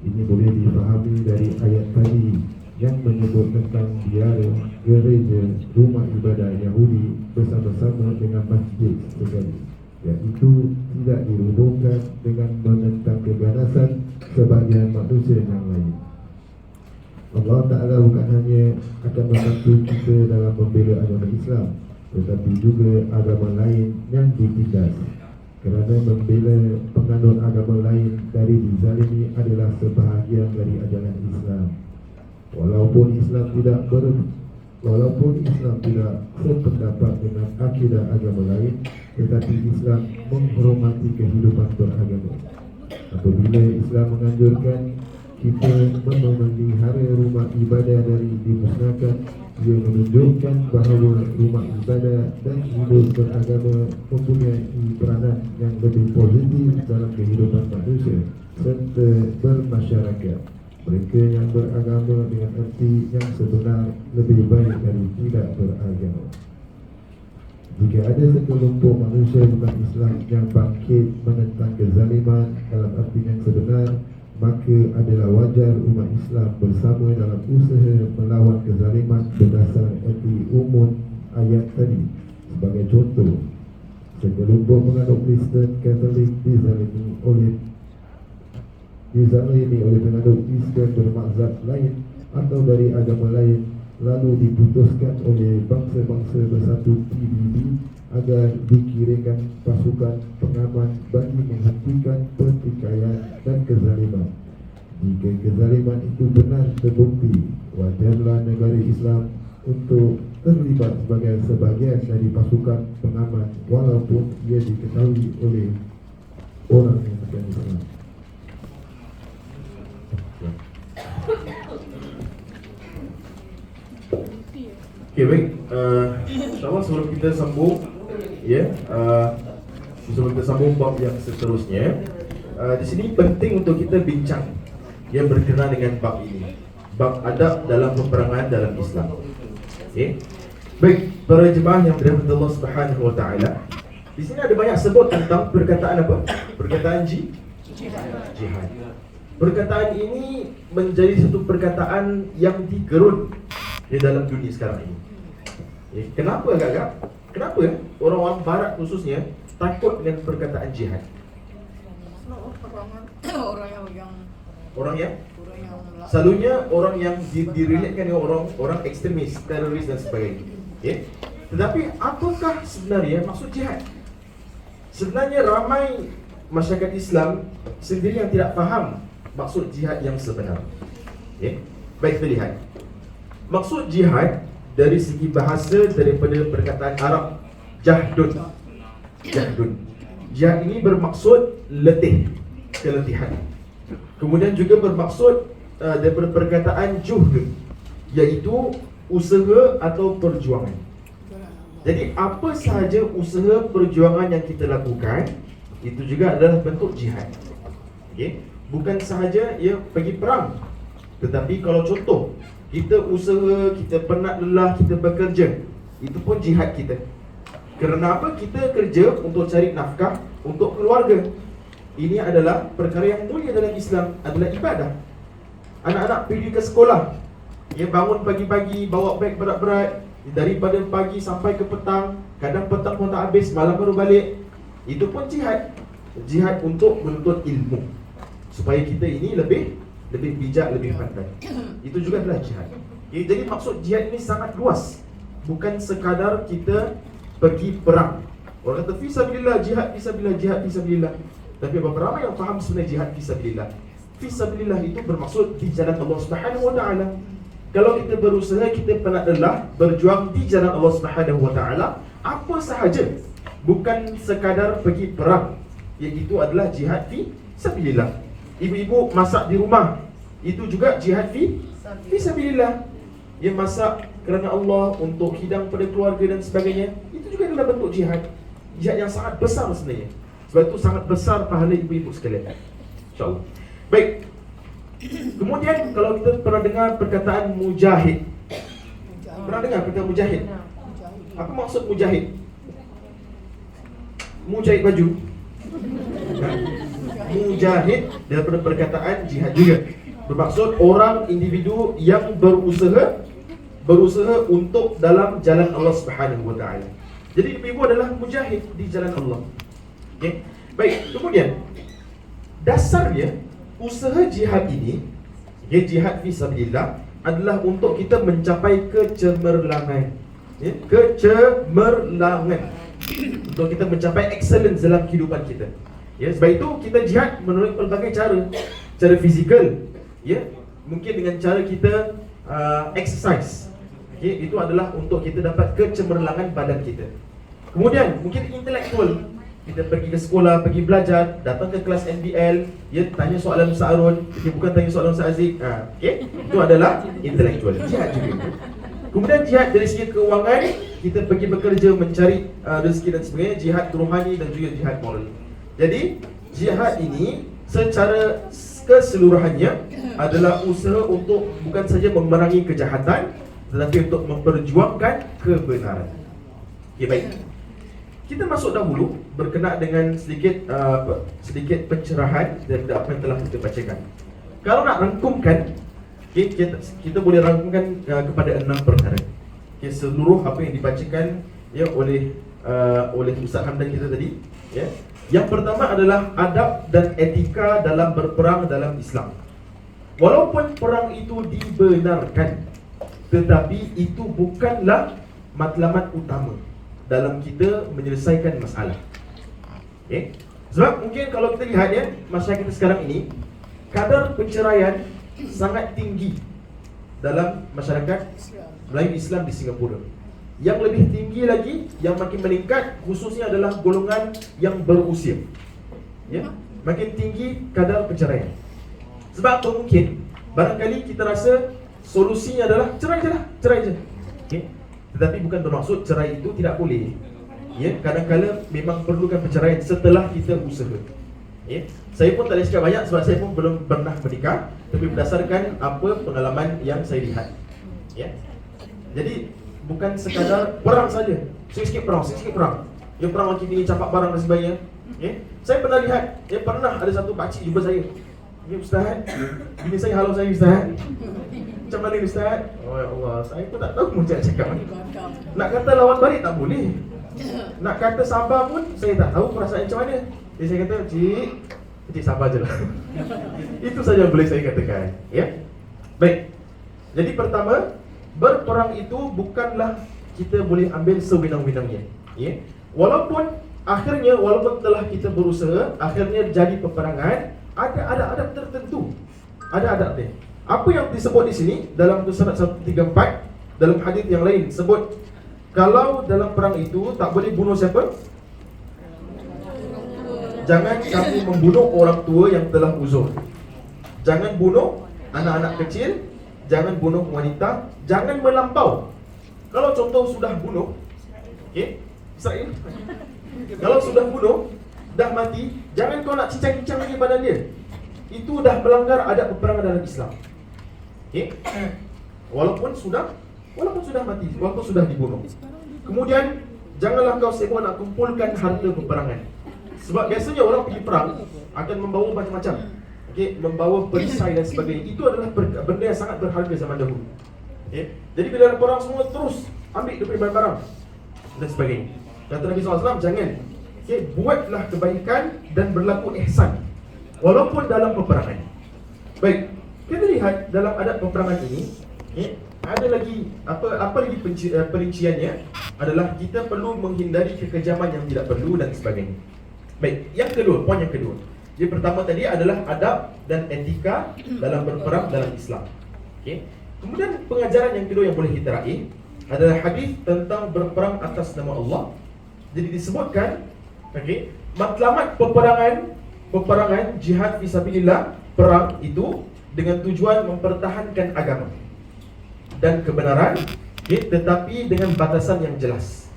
Ini boleh difahami dari ayat tadi yang menyebut tentang biara, gereja, rumah ibadah Yahudi bersama-sama dengan masjid sekali, iaitu tidak dirobohkan dengan menentang keganasan sebagian manusia yang lain. Allah Ta'ala bukan hanya akan membantu kita dalam membela agama Islam, tetapi juga agama lain yang ditindas. Kerana membela penganut agama lain dari dizalimi adalah sebahagian dari ajaran Islam. Walaupun Islam tidak sependapat dengan akidah agama lain, tetapi Islam menghormati kehidupan beragama. Apabila Islam menganjurkan kita memelihara rumah ibadah dari dimusnahkan, ia menunjukkan bahawa rumah ibadah dan hidup beragama mempunyai peranan yang lebih positif dalam kehidupan manusia serta bermasyarakat. Mereka yang beragama dengan erti yang sebenar lebih baik dari tidak beragama. Jika ada sekelompok manusia bukan Islam yang bangkit menentang kezaliman dalam arti yang sebenar, maka adalah wajar umat Islam bersama dalam usaha melawan kezaliman berdasar erti umum ayat tadi. Sebagai contoh, sekelompok penganut Kristen Katolik dizalimi oleh penganut Islam bermazhab lain atau dari agama lain, lalu diputuskan oleh bangsa-bangsa bersatu PBB agar dikirimkan pasukan pengaman bagi menghentikan pertikaian dan kezaliman. Jika kezaliman itu benar terbukti, wajarlah negara Islam untuk terlibat sebagai sebahagian dari pasukan pengaman walaupun ia diketahui oleh orang yang bukan Islam. Okay, baik. InsyaAllah sebelum kita sambung, sebelum kita sambung bab yang seterusnya, di sini penting untuk kita bincang yang berkenaan dengan bab ini, bab adab dalam peperangan dalam Islam. Okay. Baik, para jemaah yang dirahmati Allah Subhanahu Wa Taala, di sini ada banyak sebut tentang perkataan apa? Perkataan jihad. Perkataan ini menjadi satu perkataan yang digerun di dalam dunia sekarang ini. Kenapa agak-agak? Kenapa orang-orang barat khususnya takut dengan perkataan jihad? Orang yang selalunya orang yang direlatekan dengan orang ekstremis, teroris dan sebagainya. Tetapi apakah sebenarnya maksud jihad? Sebenarnya ramai masyarakat Islam sendiri yang tidak faham maksud jihad yang sebenar. Okay. Baik, kita lihat maksud jihad dari segi bahasa daripada perkataan Arab jahdun. Jihad ini bermaksud letih, keletihan. Kemudian juga bermaksud daripada perkataan juhd, iaitu usaha atau perjuangan. Jadi apa sahaja usaha perjuangan yang kita lakukan, itu juga adalah bentuk jihad. Okay? Bukan sahaja pergi perang, tetapi kalau contoh kita usaha, kita penat lelah, kita bekerja, itu pun jihad kita. Kerana apa? Kita kerja untuk cari nafkah untuk keluarga. Ini adalah perkara yang mulia dalam Islam, adalah ibadah. Anak-anak pergi ke sekolah, bangun pagi-pagi, bawa beg berat-berat, daripada pagi sampai ke petang, kadang petang pun tak habis, malam baru balik. Itu pun jihad. Jihad untuk menuntut ilmu, supaya kita ini lebih bijak, lebih pandai. Itu juga adalah jihad. Jadi maksud jihad ini sangat luas. Bukan sekadar kita pergi perang. Orang kata fisabilillah, jihad fisabilillah, jihad fisabilillah. Tapi berapa ramai yang faham sebenarnya jihad fisabilillah? Fisabilillah itu bermaksud di jalan Allah Subhanahu wa taala. Kalau kita berusaha, kita penat lelah berjuang di jalan Allah Subhanahu wa taala, apa sahaja, bukan sekadar pergi perang, iaitu adalah jihad fisabilillah. Ibu-ibu masak di rumah, itu juga jihad fisabilillah. Dia masak kerana Allah, untuk hidang pada keluarga dan sebagainya, itu juga adalah bentuk jihad. Jihad yang sangat besar sebenarnya. Sebab itu sangat besar pahala ibu-ibu sekalian, InsyaAllah. Baik. Kemudian kalau kita pernah dengar perkataan mujahid. Pernah dengar perkataan mujahid? Apa maksud mujahid? Mujahid baju. Mujahid daripada perkataan jihad juga, bermaksud orang individu yang berusaha untuk dalam jalan Allah Subhanahu wa taala. Jadi ibu adalah mujahid di jalan Allah. Okey. Baik, kemudian dasarnya usaha jihad ini, jihad fisabilillah, adalah untuk kita mencapai kecemerlangan. Kecemerlangan. Untuk kita mencapai excellence dalam kehidupan kita. Sebab itu kita jihad melalui pelbagai cara. Cara fizikal, mungkin dengan cara kita exercise. Itu adalah untuk kita dapat kecemerlangan badan kita. Kemudian mungkin intelektual. Kita pergi ke sekolah, pergi belajar, datang ke kelas NBL, tanya soalan Ustaz Arun, bukan tanya soalan Ustaz Aziz. Itu adalah intelektual. Jihad juga. Kemudian jihad dari segi keuangan, kita pergi bekerja mencari rezeki dan sebagainya, jihad rohani dan juga jihad moral. Jadi jihad ini secara keseluruhannya adalah usaha untuk bukan saja memerangi kejahatan, tetapi untuk memperjuangkan kebenaran. Baik. Kita masuk dahulu berkenaan dengan sedikit pencerahan daripada apa yang telah kita bacakan. Kalau nak rangkumkan, kita boleh rangkumkan kepada 6 perkara. Seluruh apa yang dibacakan oleh Ustaz Hamdan kita tadi. Yang pertama adalah adab dan etika dalam berperang dalam Islam. Walaupun perang itu dibenarkan, tetapi itu bukanlah matlamat utama dalam kita menyelesaikan masalah. Sebab mungkin kalau kita lihat masyarakat kita sekarang ini, kadar perceraian sangat tinggi dalam masyarakat Melayu Islam di Singapura. Yang lebih tinggi lagi, yang makin meningkat, khususnya adalah golongan yang berusia. Makin tinggi kadar perceraian. Sebab tu mungkin barangkali kita rasa solusinya adalah cerai je. Tetapi bukan bermaksud cerai itu tidak boleh. Kadang-kadang memang perlukan perceraian setelah kita usaha. Saya pun tak boleh cakap banyak sebab saya pun belum pernah menikah, tapi berdasarkan apa pengalaman yang saya lihat. Jadi bukan sekadar perang saja. Sikit-sikit perang. Perang makin tinggi, capak barang dan sebagainya. Saya pernah lihat, pernah ada satu pakcik jumpa saya. Ustaz, ini saya halau saya Ustaz. Macam mana ni Ustaz? Oh ya Allah, saya pun tak tahu macam cakap. Nak kata lawan balik tak boleh. Nak kata sabar pun saya tak tahu perasaan macam mana. Jadi saya kata, Cik sabar je lah. Itu saja yang boleh saya katakan. Baik. Jadi pertama, berperang itu bukanlah kita boleh ambil sewenang-wenangnya. Walaupun akhirnya walaupun telah kita berusaha, akhirnya jadi peperangan, ada adab tertentu. Ada adab dia. Apa yang disebut di sini dalam surat 134, dalam hadis yang lain sebut kalau dalam perang itu tak boleh bunuh siapa? Jangan kamu membunuh orang tua yang telah uzur. Jangan bunuh anak-anak kecil, jangan bunuh wanita, jangan melampau. Kalau contoh sudah bunuh, okey, Israel. Kalau sudah bunuh, dah mati, jangan kau nak cincang-cincang lagi badan dia. Itu dah melanggar adab peperangan dalam Islam. Okey. Walaupun sudah mati, walaupun sudah dibunuh. Kemudian janganlah kau sibuk nak kumpulkan harta peperangan. Sebab biasanya orang pergi perang akan membawa macam-macam. Okey, membawa perisai dan sebagainya. Itu adalah benda yang sangat berharga zaman dahulu. Okey. Jadi bila ada perang semua terus ambil daripada barang-barang dan sebagainya. Kata Nabi SAW, jangan. Okey, buatlah kebaikan dan berlaku ihsan walaupun dalam peperangan. Baik, kita lihat dalam adab peperangan ini, ada lagi apa lagi perinciannya adalah kita perlu menghindari kekejaman yang tidak perlu dan sebagainya. Baik, yang kedua, poin yang kedua. Yang pertama tadi adalah adab dan etika dalam berperang dalam Islam. Okey. Kemudian pengajaran yang kedua yang boleh kita raih adalah hadis tentang berperang atas nama Allah. Jadi disebutkan, okey, matlamat peperangan jihad fisabilillah, perang itu dengan tujuan mempertahankan agama dan kebenaran, tetapi dengan batasan yang jelas.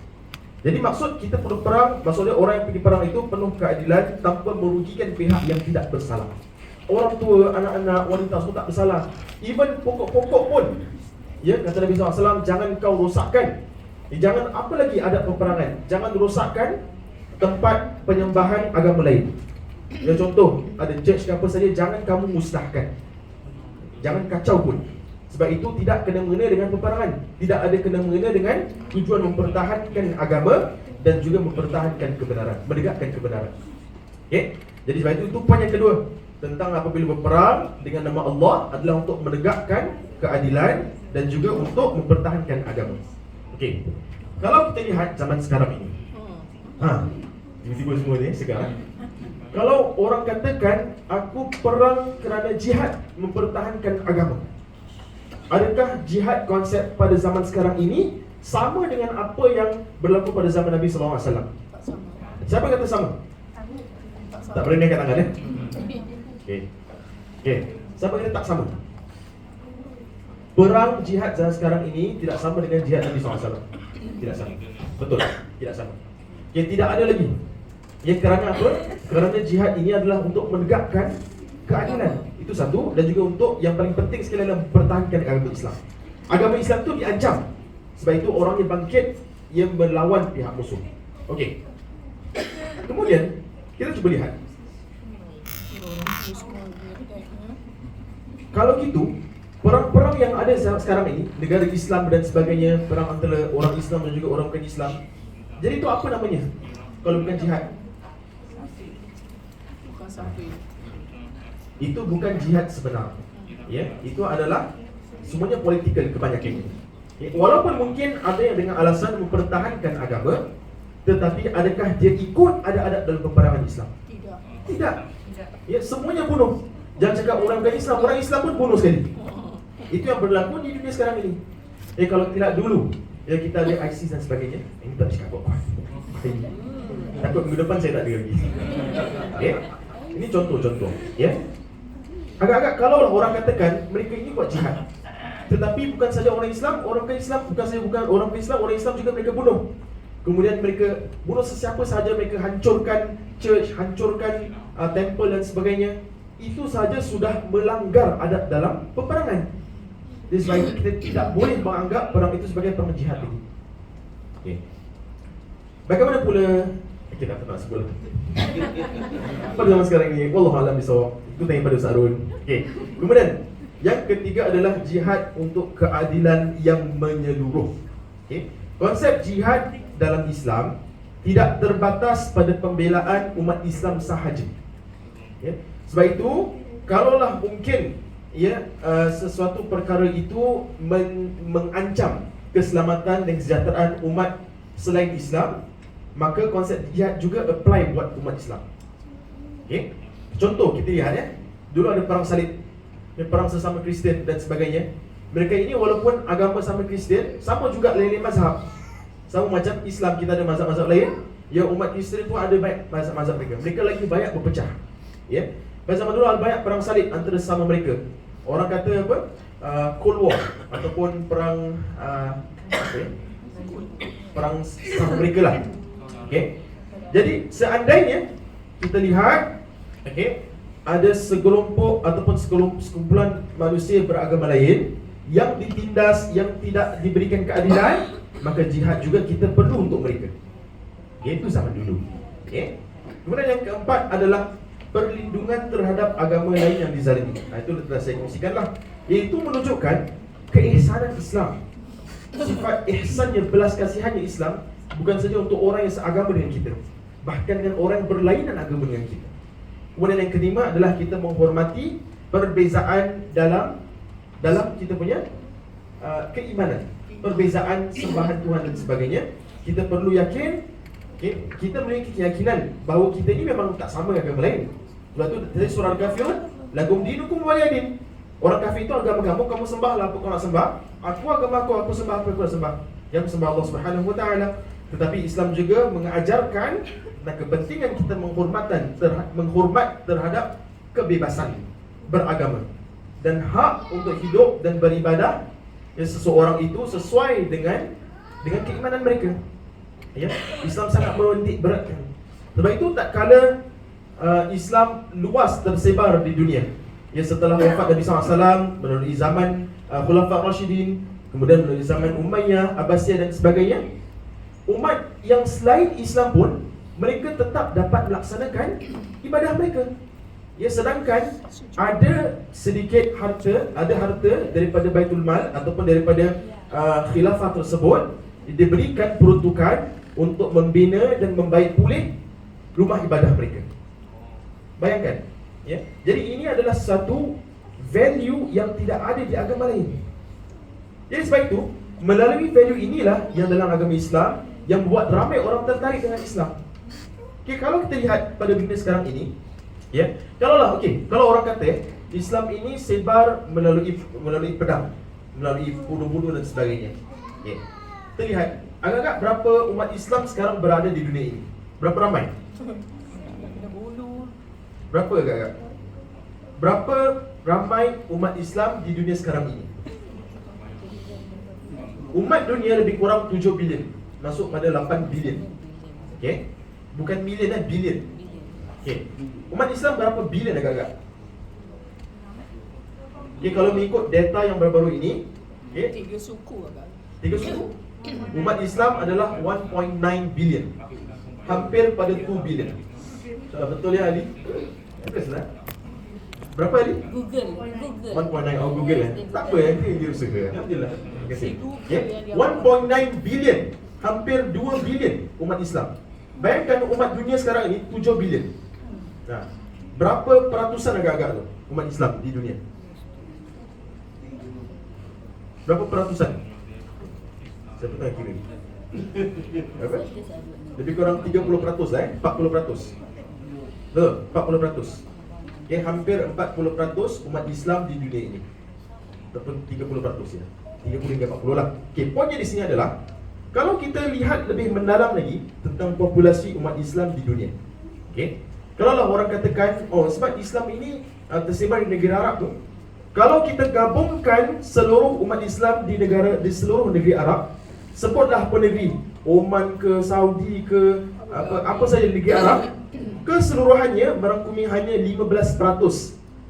Jadi maksud kita perlu perang, maksudnya orang yang pergi perang itu penuh keadilan tanpa merugikan pihak yang tidak bersalah. Orang tua, anak-anak, wanita semua tak bersalah. Even pokok-pokok pun, ya, kata Nabi SAW, jangan kau rosakkan. Jangan, apa lagi adab peperangan, jangan rosakkan tempat penyembahan agama lain. Ya, contoh, ada church ke apa saja, jangan kamu musnahkan. Jangan kacau pun. Sebab itu tidak kena mengena dengan peperangan, tidak ada kena mengena dengan tujuan mempertahankan agama dan juga mempertahankan kebenaran, menegakkan kebenaran. Okay? Jadi sebab itu poin yang kedua tentang apabila berperang dengan nama Allah adalah untuk menegakkan keadilan dan juga untuk mempertahankan agama. Okey. Kalau kita lihat zaman sekarang ini, tiba-tiba semua ni sekarang, kalau orang katakan aku perang kerana jihad mempertahankan agama, adakah jihad konsep pada zaman sekarang ini sama dengan apa yang berlaku pada zaman Nabi SAW? Tak sama. Siapa kata sama? Tak boleh naikkan tangan, Okey. Siapa kata tak sama? Perang jihad zaman sekarang ini tidak sama dengan jihad Nabi SAW. Tidak sama. Betul, tidak sama. Tidak ada lagi. Kerana apa? Kerana jihad ini adalah untuk menegakkan keadilan. Itu satu. Dan juga untuk yang paling penting sekali adalah mempertahankan agama Islam. Agama Islam itu diancam. Sebab itu orang yang bangkit, yang melawan pihak musuh. Okey. Kemudian kita cuba lihat. Kalau gitu, perang-perang yang ada sekarang ini, negara Islam dan sebagainya, perang antara orang Islam dan juga orang bukan Islam, jadi itu apa namanya kalau bukan jihad? Bukan sapi. Itu bukan jihad sebenar. Ya, itu adalah semuanya politikal kebanyakannya. Walaupun mungkin ada yang dengan alasan mempertahankan agama, tetapi adakah dia ikut ada-ada dalam peperangan Islam? Tidak. Ya, semuanya bunuh. Jangan cakap orang bukan Islam, orang Islam pun bunuh sekali. Itu yang berlaku di dunia sekarang ini. Kalau tidak dulu, ya kita lihat ISIS dan sebagainya, ini tak cakap apa. Takut minggu depan saya tak ada lagi. Ini contoh-contoh. Ya. Agak-agak kalau orang katakan mereka ini buat jihad, tetapi bukan saja orang Islam, orang bukan Islam, bukan saja bukan orang bukan Islam, orang Islam juga mereka bunuh. Kemudian mereka bunuh sesiapa sahaja, mereka hancurkan church, hancurkan temple dan sebagainya. Itu saja sudah melanggar adab dalam peperangan. Jadi sebab itu kita tidak boleh menganggap perang itu sebagai perang jihad lagi. Okay. Bagaimana pula kita tak nak sebut pada zaman sekarang ini, wallahualam bisawab. Itu tanya pada Ustaz Arun. Okay. Kemudian yang ketiga adalah jihad untuk keadilan yang menyeluruh. Okay. Konsep jihad dalam Islam tidak terbatas pada pembelaan umat Islam sahaja. Okay. Sebab itu, kalaulah mungkin sesuatu perkara itu mengancam keselamatan dan kesejahteraan umat selain Islam, maka konsep jihad juga apply buat umat Islam. Okay? Contoh kita lihat ya, dulu ada perang salib, perang sesama Kristian dan sebagainya. Mereka ini walaupun agama sama Kristian, sama juga lain-lain mazhab. Sama macam Islam kita ada mazhab-mazhab lain, yang umat Kristian pun ada banyak mazhab-mazhab mereka. Mereka lagi banyak berpecah. Ya. Pada zaman dulu ada banyak perang salib antara sesama mereka. Orang kata apa? Cold War ataupun perang perang sama mereka lah. Okay. Jadi seandainya kita lihat, okay, ada segelompok ataupun sekumpulan manusia beragama lain yang ditindas, yang tidak diberikan keadilan, maka jihad juga kita perlu untuk mereka. Itu zaman dulu. Okay. Kemudian yang keempat adalah perlindungan terhadap agama lain yang dizalimi. Itu telah saya kongsikanlah. Iaitu menunjukkan keihsanan Islam. Sifat ihsannya, belas kasihannya Islam bukan saja untuk orang yang seagama dengan kita, bahkan dengan orang yang berlainan agama dengan kita. Kemudian yang kelima adalah kita menghormati perbezaan dalam kita punya keimanan, perbezaan sembahan Tuhan dan sebagainya. Kita perlu yakin, okay, kita memiliki keyakinan bahawa kita ini memang tak sama dengan agama lain. Sebab tu dari surah Al-Kafirun, lakum dinukum waliyadin. Orang kafir itu agama kamu sembahlah apa kau nak sembah. Aku agama aku sembah apa aku nak sembah. Yang sembah Allah Subhanahu Wa Taala. Tetapi Islam juga mengajarkan tentang kepentingan kita menghormat terhadap kebebasan beragama dan hak untuk hidup dan beribadah seseorang itu sesuai dengan keimanan mereka. Ya, Islam sangat menitik beratkan. Sebab itu tak kala Islam luas tersebar di dunia. Ya, setelah wafat Nabi SAW, melalui zaman Khulafa Rashidin, kemudian melalui zaman Umayyah, Abbasiyah dan sebagainya, umat yang selain Islam pun mereka tetap dapat melaksanakan ibadah mereka. Ya, sedangkan ada sedikit harta, daripada Baitul Mal ataupun daripada khilafah tersebut diberikan peruntukan untuk membina dan membaik pulih rumah ibadah mereka. Bayangkan, ya. Jadi ini adalah satu value yang tidak ada di agama lain. Jadi sebab itu, melalui value inilah yang dalam agama Islam yang membuat ramai orang tertarik dengan Islam. Okay, kalau kita lihat pada dunia sekarang ini, ya, kalau orang kata Islam ini sebar melalui pedang, melalui bunuh-bunuh dan sebagainya. Okay. Kita lihat agak-agak berapa umat Islam sekarang berada di dunia ini? Berapa ramai? Berapa agak-agak? Berapa ramai umat Islam di dunia sekarang ini? Umat dunia lebih kurang 7 bilion, masuk pada 8 bilion. Okay? Bukan million, bilion. Okay. Umat Islam berapa bilion agak-agak? Okay, kalau mengikut data yang baru-baru ini, okay, 3 suku agak. 3 suku. Umat Islam adalah 1.9 bilion, hampir pada 2 bilion. Betul ya Ali? Betul lah. Berapa Ali? Google. 1.9, oh Google ya. Tak apa ya, dia usaha. Alhamdulillah. Okay. 1.9 bilion, hampir 2 bilion umat Islam. Bayangkan umat dunia sekarang ini 7 bilion. Nah, berapa peratusan agak-agak tu umat Islam di dunia? Berapa peratusan? Saya pernah kira. Berapa? Lebih kurang 30% lah 40%. Betul, 40%. Okay, hampir 40% umat Islam di dunia ini. Ataupun 30% ya. 30 hingga 40 lah. Okay, poinnya di sini adalah kalau kita lihat lebih mendalam lagi tentang populasi umat Islam di dunia. Okay, kalau lah orang katakan, oh sebab Islam ini tersebar di negara Arab tu. Kalau kita gabungkan seluruh umat Islam di seluruh negeri Arab, sebutlah apa negeri, Oman ke, Saudi ke, apa saja negeri Arab, keseluruhannya merangkumi hanya 15%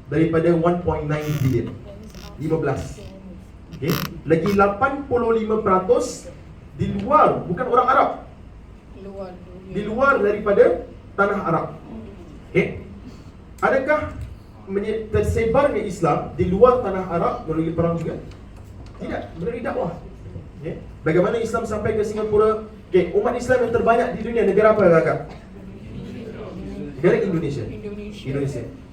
daripada 1.9 bilion. 15. Okay. Lagi 85% di luar, bukan orang Arab, di luar daripada tanah Arab. Okay. Adakah tersebarnya Islam di luar tanah Arab melalui perang juga? Tidak, melalui dakwah. Okay. Bagaimana Islam sampai ke Singapura? Okay. Umat Islam yang terbanyak di dunia negara apa kakak? Negara Indonesia.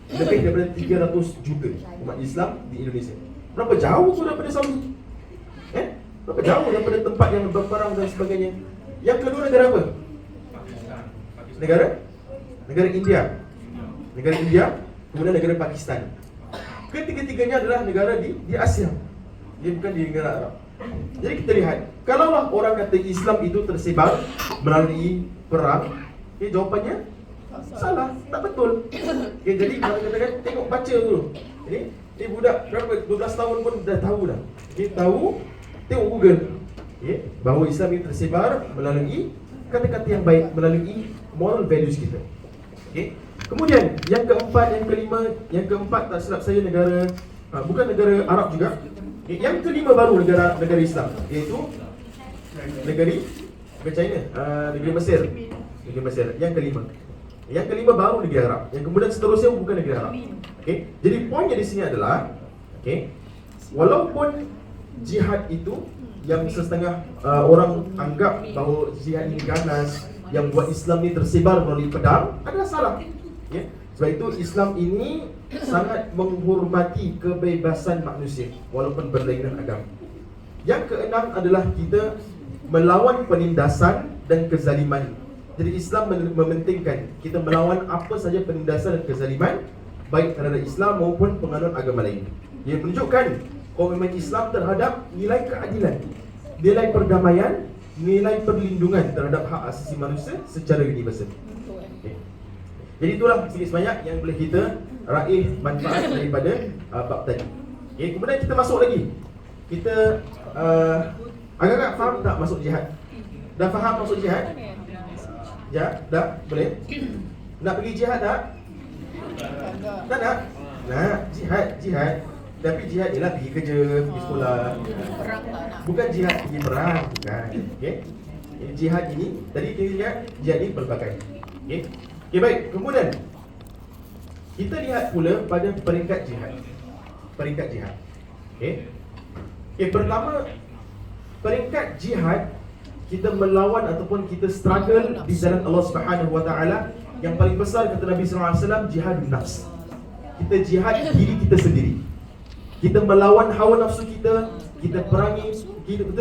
Lebih daripada 300 juta umat Islam di Indonesia. Berapa jauh tu daripada Saudi? Berapa jauh daripada tempat yang berperang dan sebagainya? Yang kedua negara apa? negara India, kemudian negara Pakistan. Ketiga-tiganya adalah negara di Asia. Dia bukan di negara Arab. Jadi kita lihat, kalaulah orang kata Islam itu tersebar melalui perang, jawapannya salah, tak betul. Jadi kalau katakan tengok baca dulu. Ini budak berapa 12 tahun pun dah tahu dah. Tahu, tengok Google. Bahawa Islam ini tersebar melalui kata-kata yang baik, melalui moral values kita. Kemudian yang keempat, yang kelima, yang keempat tak silap saya negara bukan negara Arab juga. Yang kelima baru negara Islam, iaitu negeri China, negeri Mesir. Yang kelima baru negeri Arab. Yang kemudian seterusnya bukan negeri Arab. Jadi poinnya di sini adalah, walaupun jihad itu yang setengah orang anggap bahawa jihad ini ganas, yang buat Islam ini tersebar melalui pedang, adalah salah. Sebab itu Islam ini sangat menghormati kebebasan manusia walaupun berlainan agama. Yang keenam adalah kita melawan penindasan dan kezaliman. Jadi Islam mementingkan kita melawan apa saja penindasan dan kezaliman, baik terhadap Islam maupun penganut agama lain. Ia menunjukkan komitmen Islam terhadap nilai keadilan, nilai perdamaian, nilai perlindungan terhadap hak asasi manusia secara universal. Jadi itulah sedikit sebanyak yang boleh kita raih manfaat daripada bab tadi. Kemudian kita masuk lagi. Kita agak-agak faham tak masuk jihad? Dah faham masuk jihad? Ya, dah? Boleh? Nak pergi jihad tak? Tak nak? Nak, jihad. Tapi jihad ialah pergi kerja, pergi sekolah. Bukan jihad pergi perang, bukan. Jihad ini, tadi kita lihat jihad ini pelbagai. Baik, kemudian kita lihat pula pada peringkat jihad. Pertama, peringkat jihad, kita melawan ataupun kita struggle di jalan Allah Subhanahu Wa Taala. Yang paling besar kata Nabi sallallahu alaihi wasallam, jihadun nafs. Kita jihad diri kita sendiri. Kita melawan hawa nafsu kita, kita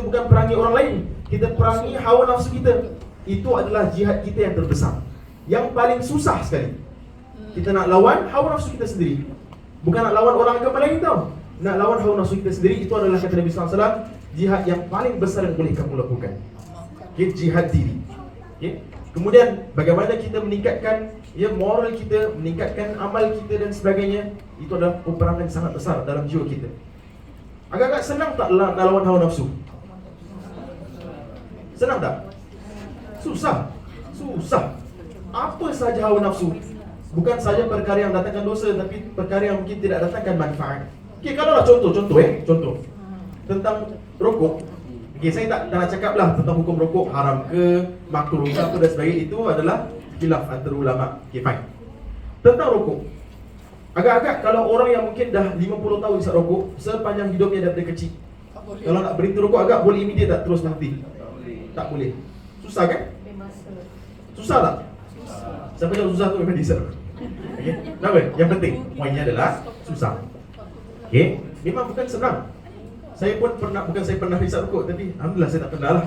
bukan perangi orang lain, kita perangi hawa nafsu kita. Itu adalah jihad kita yang terbesar, yang paling susah sekali. Kita nak lawan hawa nafsu kita sendiri, bukan nak lawan orang agama lain tau. Nak lawan hawa nafsu kita sendiri, itu adalah kata Nabi sallallahu alaihi wasallam, jihad yang paling besar yang boleh kamu lakukan. Jihad diri. Kemudian bagaimana kita meningkatkan moral kita, meningkatkan amal kita dan sebagainya. Itu adalah peperangan sangat besar dalam jiwa kita. Agak-agak senang tak nak lawan hawa nafsu? Senang tak? Susah. Apa saja hawa nafsu, bukan saja perkara yang datangkan dosa, tapi perkara yang mungkin tidak datangkan manfaat. Kalau lah contoh tentang rokok. Saya tak nak cakap lah tentang hukum rokok haram ke, makruh ke apa dan sebagainya. Itu adalah khilaf antara ulama. Fine. Tentang rokok, agak-agak kalau orang yang mungkin dah 50 tahun isap rokok sepanjang hidupnya daripada kecil, kalau nak berhenti rokok agak boleh immediate tak terus berhenti? Tak boleh. Susah kan? Susah tak? Siapa yang susah tu memang disap. Kenapa? Yang penting poinnya adalah susah. Memang bukan senang. Saya pun pernah, bukan saya pernah hisap rokok, tapi alhamdulillah saya tak pernah lah.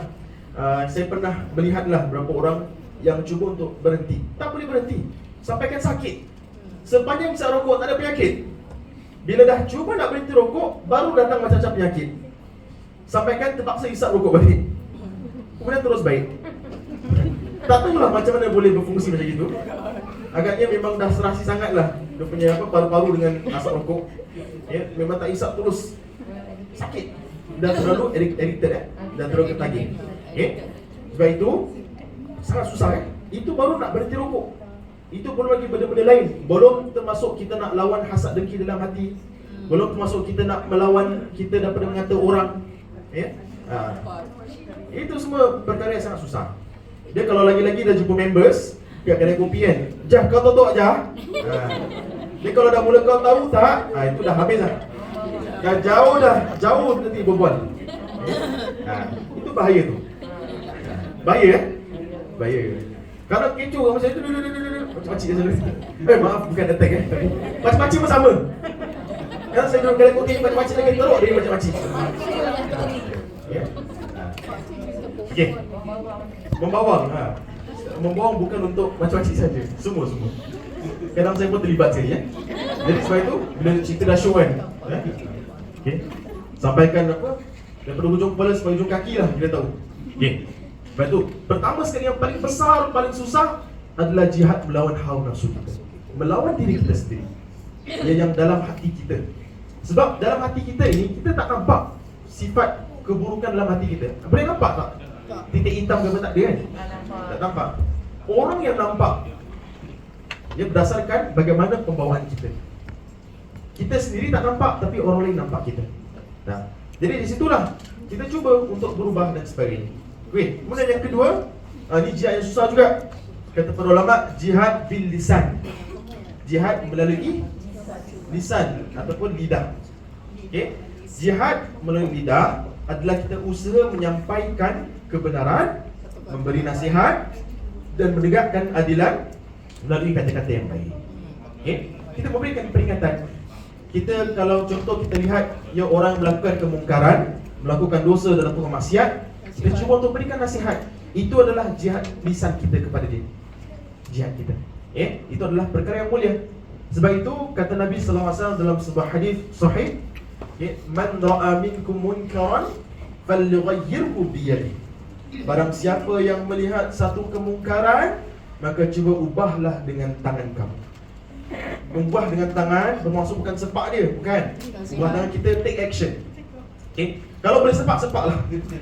Saya pernah melihatlah beberapa orang yang cuba untuk berhenti, tak boleh berhenti, sampaikan sakit. Sepanjang hisap rokok tak ada penyakit. Bila dah cuba nak berhenti rokok, baru datang macam-macam penyakit. Sampaikan terpaksa hisap rokok balik, kemudian terus baik. Tak tahulah macam mana boleh berfungsi macam itu. Agaknya memang dah serasi sangat lah dia punya paru-paru dengan asap rokok. Memang tak hisap terus sakit. Dah terlalu addicted, dah terlalu ketagih. Sebab itu sangat susah Itu baru nak berhenti rokok. Itu belum lagi benda-benda lain. Belum termasuk kita nak lawan hasad dengki dalam hati. Belum termasuk kita nak melawan kita daripada mengata orang. Itu semua perkara yang sangat susah. Dia kalau lagi-lagi dah jumpa members kat kedai kopi kan, Jah kau tahu tak Jah? Dia kalau dah mula kau tahu tak, itu dah habis lah. Dah jauh nanti berbual. Itu bahaya tu. Bahaya bahaya. Kalau kecoh macam itu, macam-macam dia selalu. Maaf bukan attack macam-macam pun sama. Kalau saya duduk kedai kopi macam-macam lagi teruk dia macam-macam. Okey. Membawang. membohong bukan untuk macam-macam saja. Semua. Kadang saya pun terlibat sekali ya. Jadi sebab itu bila cerita dah show kan, okey. Sampaikan apa? Daripada hujung kepala sampai hujung kaki lah kita tahu. Okey. Sebab itu pertama sekali yang paling besar, paling susah adalah jihad melawan hawa nafsu kita. Melawan diri kita sendiri. Yang dalam hati kita. Sebab dalam hati kita ini kita tak nampak sifat keburukan dalam hati kita. Boleh nampak tak? Titik hitam ke apa tak ada kan? Tak nampak. Orang yang nampak ia berdasarkan bagaimana pembawaan kita. Kita sendiri tak nampak tapi orang lain nampak kita. Nah, jadi di situlah kita cuba untuk berubah dan sebagainya. Okey, kemudian yang kedua, ni jihad yang susah juga. Kata para ulama, jihad bil lisan. Jihad melalui lisan ataupun lidah. Okey, jihad melalui lidah adalah kita usaha menyampaikan kebenaran, memberi nasihat dan menegakkan adilan melalui kata-kata yang baik. Okey, kita memberikan peringatan. Kita kalau contoh kita lihat ya orang melakukan kemungkaran, melakukan dosa dalam perkara maksiat, kita cuba untuk berikan nasihat. Itu adalah jihad lisan kita kepada dia. Jihad kita. Itu adalah perkara yang mulia. Sebab itu kata Nabi sallallahu alaihi wasallam dalam sebuah hadis sahih, man ra'a minkum munkaran falyughayyirhu bi yadihi. Barang siapa yang melihat satu kemungkaran, maka cuba ubahlah dengan tangan kamu. Ubah dengan tangan bermaksud bukan sepak dia, bukan. Ubah tangan kita take action. Okey, kalau boleh sepak-sepaklah.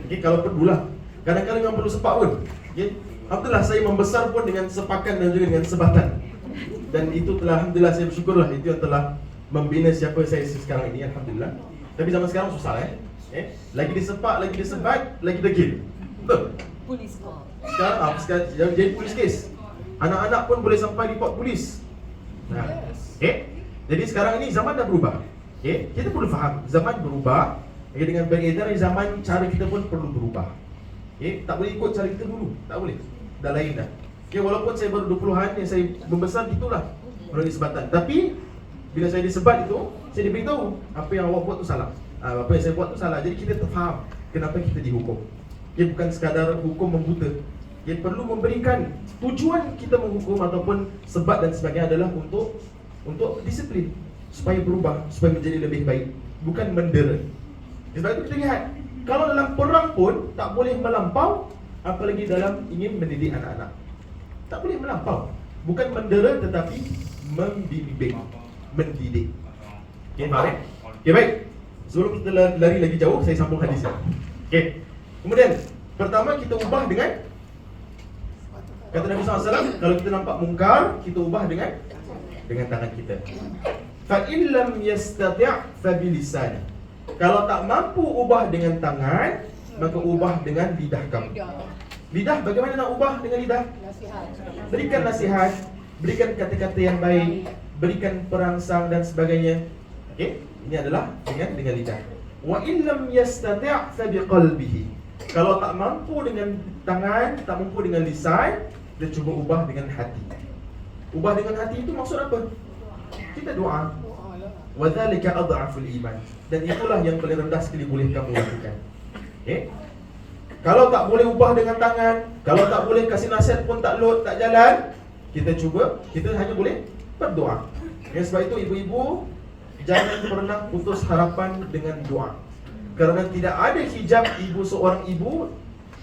Okey, kalau perlulah. Kadang-kadang memang perlu sepak pun. Okey, alhamdulillah saya membesar pun dengan sepakan dan juga dengan sebatan. Dan itu telah, alhamdulillah saya bersyukurlah, itu yang telah membina siapa saya sekarang ini, alhamdulillah. Tapi zaman sekarang susah lagi disepak, lagi disebat, lagi degil. Betul? Polis kau. Sekarang jadi polis kes. Anak-anak pun boleh sampai report polis. Nah, jadi sekarang ini zaman dah berubah. Kita perlu faham zaman berubah. Dengan beredar zaman, cara kita pun perlu berubah. Tak boleh ikut cara kita dulu. Tak boleh. Dah lain dah. Walaupun saya baru 20-an, yang saya membesar gitulah melalui sebatan. Tapi bila saya disebat itu, saya diberitahu apa yang awak buat tu salah. Apa yang saya buat tu salah. Jadi kita terfaham kenapa kita dihukum. Bukan sekadar hukum membuta. Perlu memberikan tujuan kita menghukum ataupun sebat dan sebagainya adalah untuk disiplin, supaya berubah, supaya menjadi lebih baik, bukan mendera. Sebab itu kita lihat, kalau dalam perang pun tak boleh melampau, apalagi dalam ingin mendidik anak-anak. Tak boleh melampau. Bukan mendera tetapi membimbing, mendidik. Faham? Baik. Sebelum kita lari lagi jauh, saya sambung hadisnya. Kemudian, pertama kita ubah dengan kata Nabi SAW, kalau kita nampak mungkar, kita ubah dengan tangan kita. Fa in lam yastati' fa bilisan. Kalau tak mampu ubah dengan tangan, maka ubah dengan lidah kamu. Lidah, bagaimana nak ubah dengan lidah? Berikan nasihat, berikan kata-kata yang baik, berikan perangsang dan sebagainya. Ini adalah dengan lidah. Wa in lam yastati' fa biqalbihi. Kalau tak mampu dengan tangan, tak mampu dengan lisan, dia cuba ubah dengan hati. Ubah dengan hati itu maksud apa? Kita doa. Wa dzalika adhaful iman. Dan itulah yang paling rendah sekali boleh kamu lakukan. Kalau tak boleh ubah dengan tangan, kalau tak boleh kasih nasihat pun tak jalan, kita hanya boleh berdoa. Sebab itu ibu-ibu jangan pernah putus harapan dengan doa. Kerana tidak ada hijab seorang ibu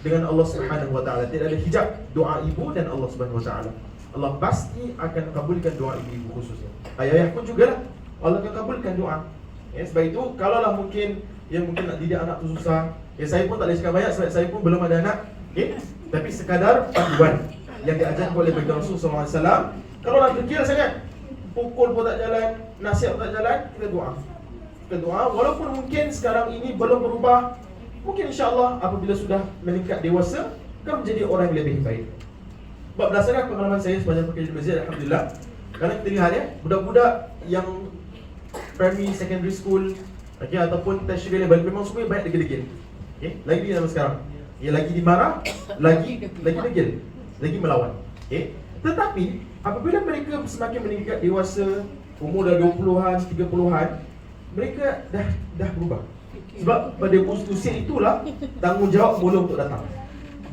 dengan Allah Subhanahu wa taala. Tidak ada hijab doa ibu dan Allah Subhanahu wa taala. Allah pasti akan kabulkan doa ibu khususnya. Ayah pun jugalah Allah akan kabulkan doa. Sebab itu kalaulah mungkin nak didik anak tu susah, saya pun tak boleh cakap banyak sebab saya pun belum ada anak. Tapi sekadar panduan yang diajarkan oleh Baginda Rasul sallallahu alaihi wasallam. Kalau nak degil sangat, pukul pun tak jalan, nasihat pun tak jalan, kita doa. Kita doa walaupun mungkin sekarang ini belum berubah. Mungkin insya-Allah apabila sudah meningkat dewasa akan menjadi orang yang lebih baik. Sebab berdasarkan pengalaman saya sepanjang bekerja di masjid, alhamdulillah, kerana kita lihat budak-budak yang primary, secondary school, ataupun tertiary level memang semua banyak degil-degil. Lagi zaman sekarang. Lagi dimarah, lagi degil, lagi melawan. Tetapi apabila mereka semakin meningkat dewasa, umur dah 20-an, 30-an, mereka dah berubah. Sebab pada usia itulah tanggungjawab mula untuk datang.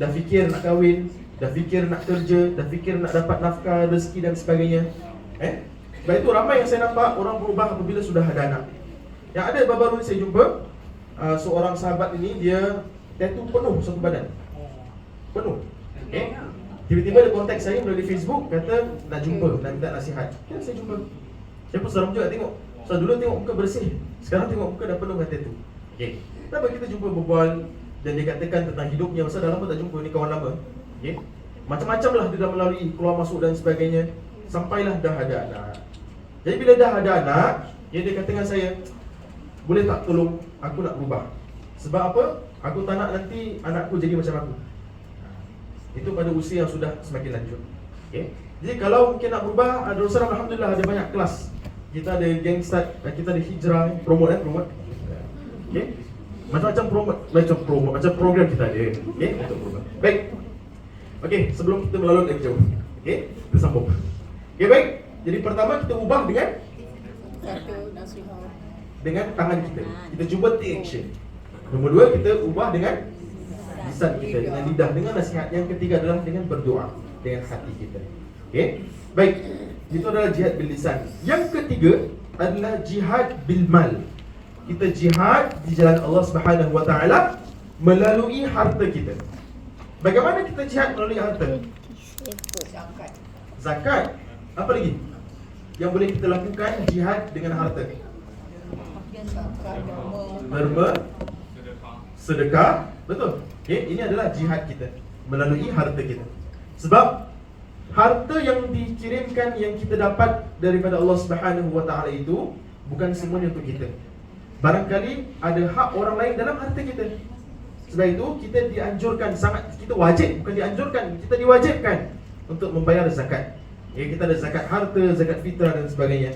Dah fikir nak kahwin, dah fikir nak kerja, dah fikir nak dapat nafkah, rezeki dan sebagainya. Sebab itu ramai yang saya nampak orang berubah apabila sudah ada anak. Yang ada baru-baru ni saya jumpa seorang sahabat ini, dia tattoo penuh satu badan. Penuh. Tiba-tiba dia kontak saya melalui Facebook, kata nak jumpa, nak minta nasihat. Saya jumpa. Saya pun seram juga tengok. So dulu tengok muka bersih, sekarang tengok muka dah penuh dengan tattoo. Tapi kita jumpa berbual, dan dia katakan tentang hidupnya, masa dah lama tak jumpa, ni kawan lama. Macam-macam lah dia dah melalui keluar masuk dan sebagainya, sampailah dah ada anak. Jadi bila dah ada anak, dia kata dengan saya, boleh tak tolong aku nak berubah? Sebab apa? Aku tak nak nanti anakku jadi macam aku. Itu pada usia yang sudah semakin lanjut. Jadi kalau mungkin nak berubah, ada usaha, alhamdulillah ada banyak kelas. Kita ada gang start, kita ada hijrah, promote. Macam-macam promote, macam program kita ada. Untuk berubah. Baik. Sebelum kita melalut lagi jauh. Kita sambung. Baik. Jadi pertama kita ubah dengan tangan kita. Kita cuba take action. Nombor dua, kita ubah dengan lisan kita, dengan lidah, dengan nasihat. Yang ketiga adalah dengan berdoa, dengan hati kita. Baik. Itu adalah jihad bil lisan. Yang ketiga adalah jihad bil mal. Kita jihad di jalan Allah Subhanahu wa taala melalui harta kita. Bagaimana kita jihad melalui harta? Zakat. Apa lagi yang boleh kita lakukan jihad dengan harta? Derma, sedekah. Betul. Ini adalah jihad kita melalui harta kita. Sebab harta yang dikirimkan, yang kita dapat daripada Allah Subhanahu wa taala itu bukan semuanya untuk kita. Barangkali ada hak orang lain dalam harta kita. Sebab itu kita dianjurkan, kita wajib, bukan dianjurkan, kita diwajibkan untuk membayar zakat. Kita ada zakat harta, zakat fitrah dan sebagainya.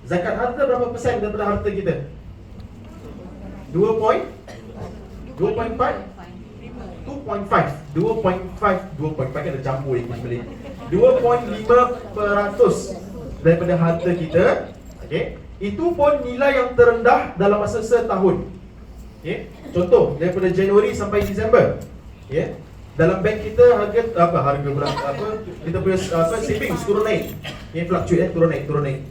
Zakat harta berapa persen daripada harta kita? 2.5 kan ada campur ikut beli. 2.5% daripada harta kita. Itu pun nilai yang terendah dalam masa setahun. Contoh, daripada Januari sampai Disember, dalam bank kita harga kita punya savings turun naik. Fluctuate, turun naik.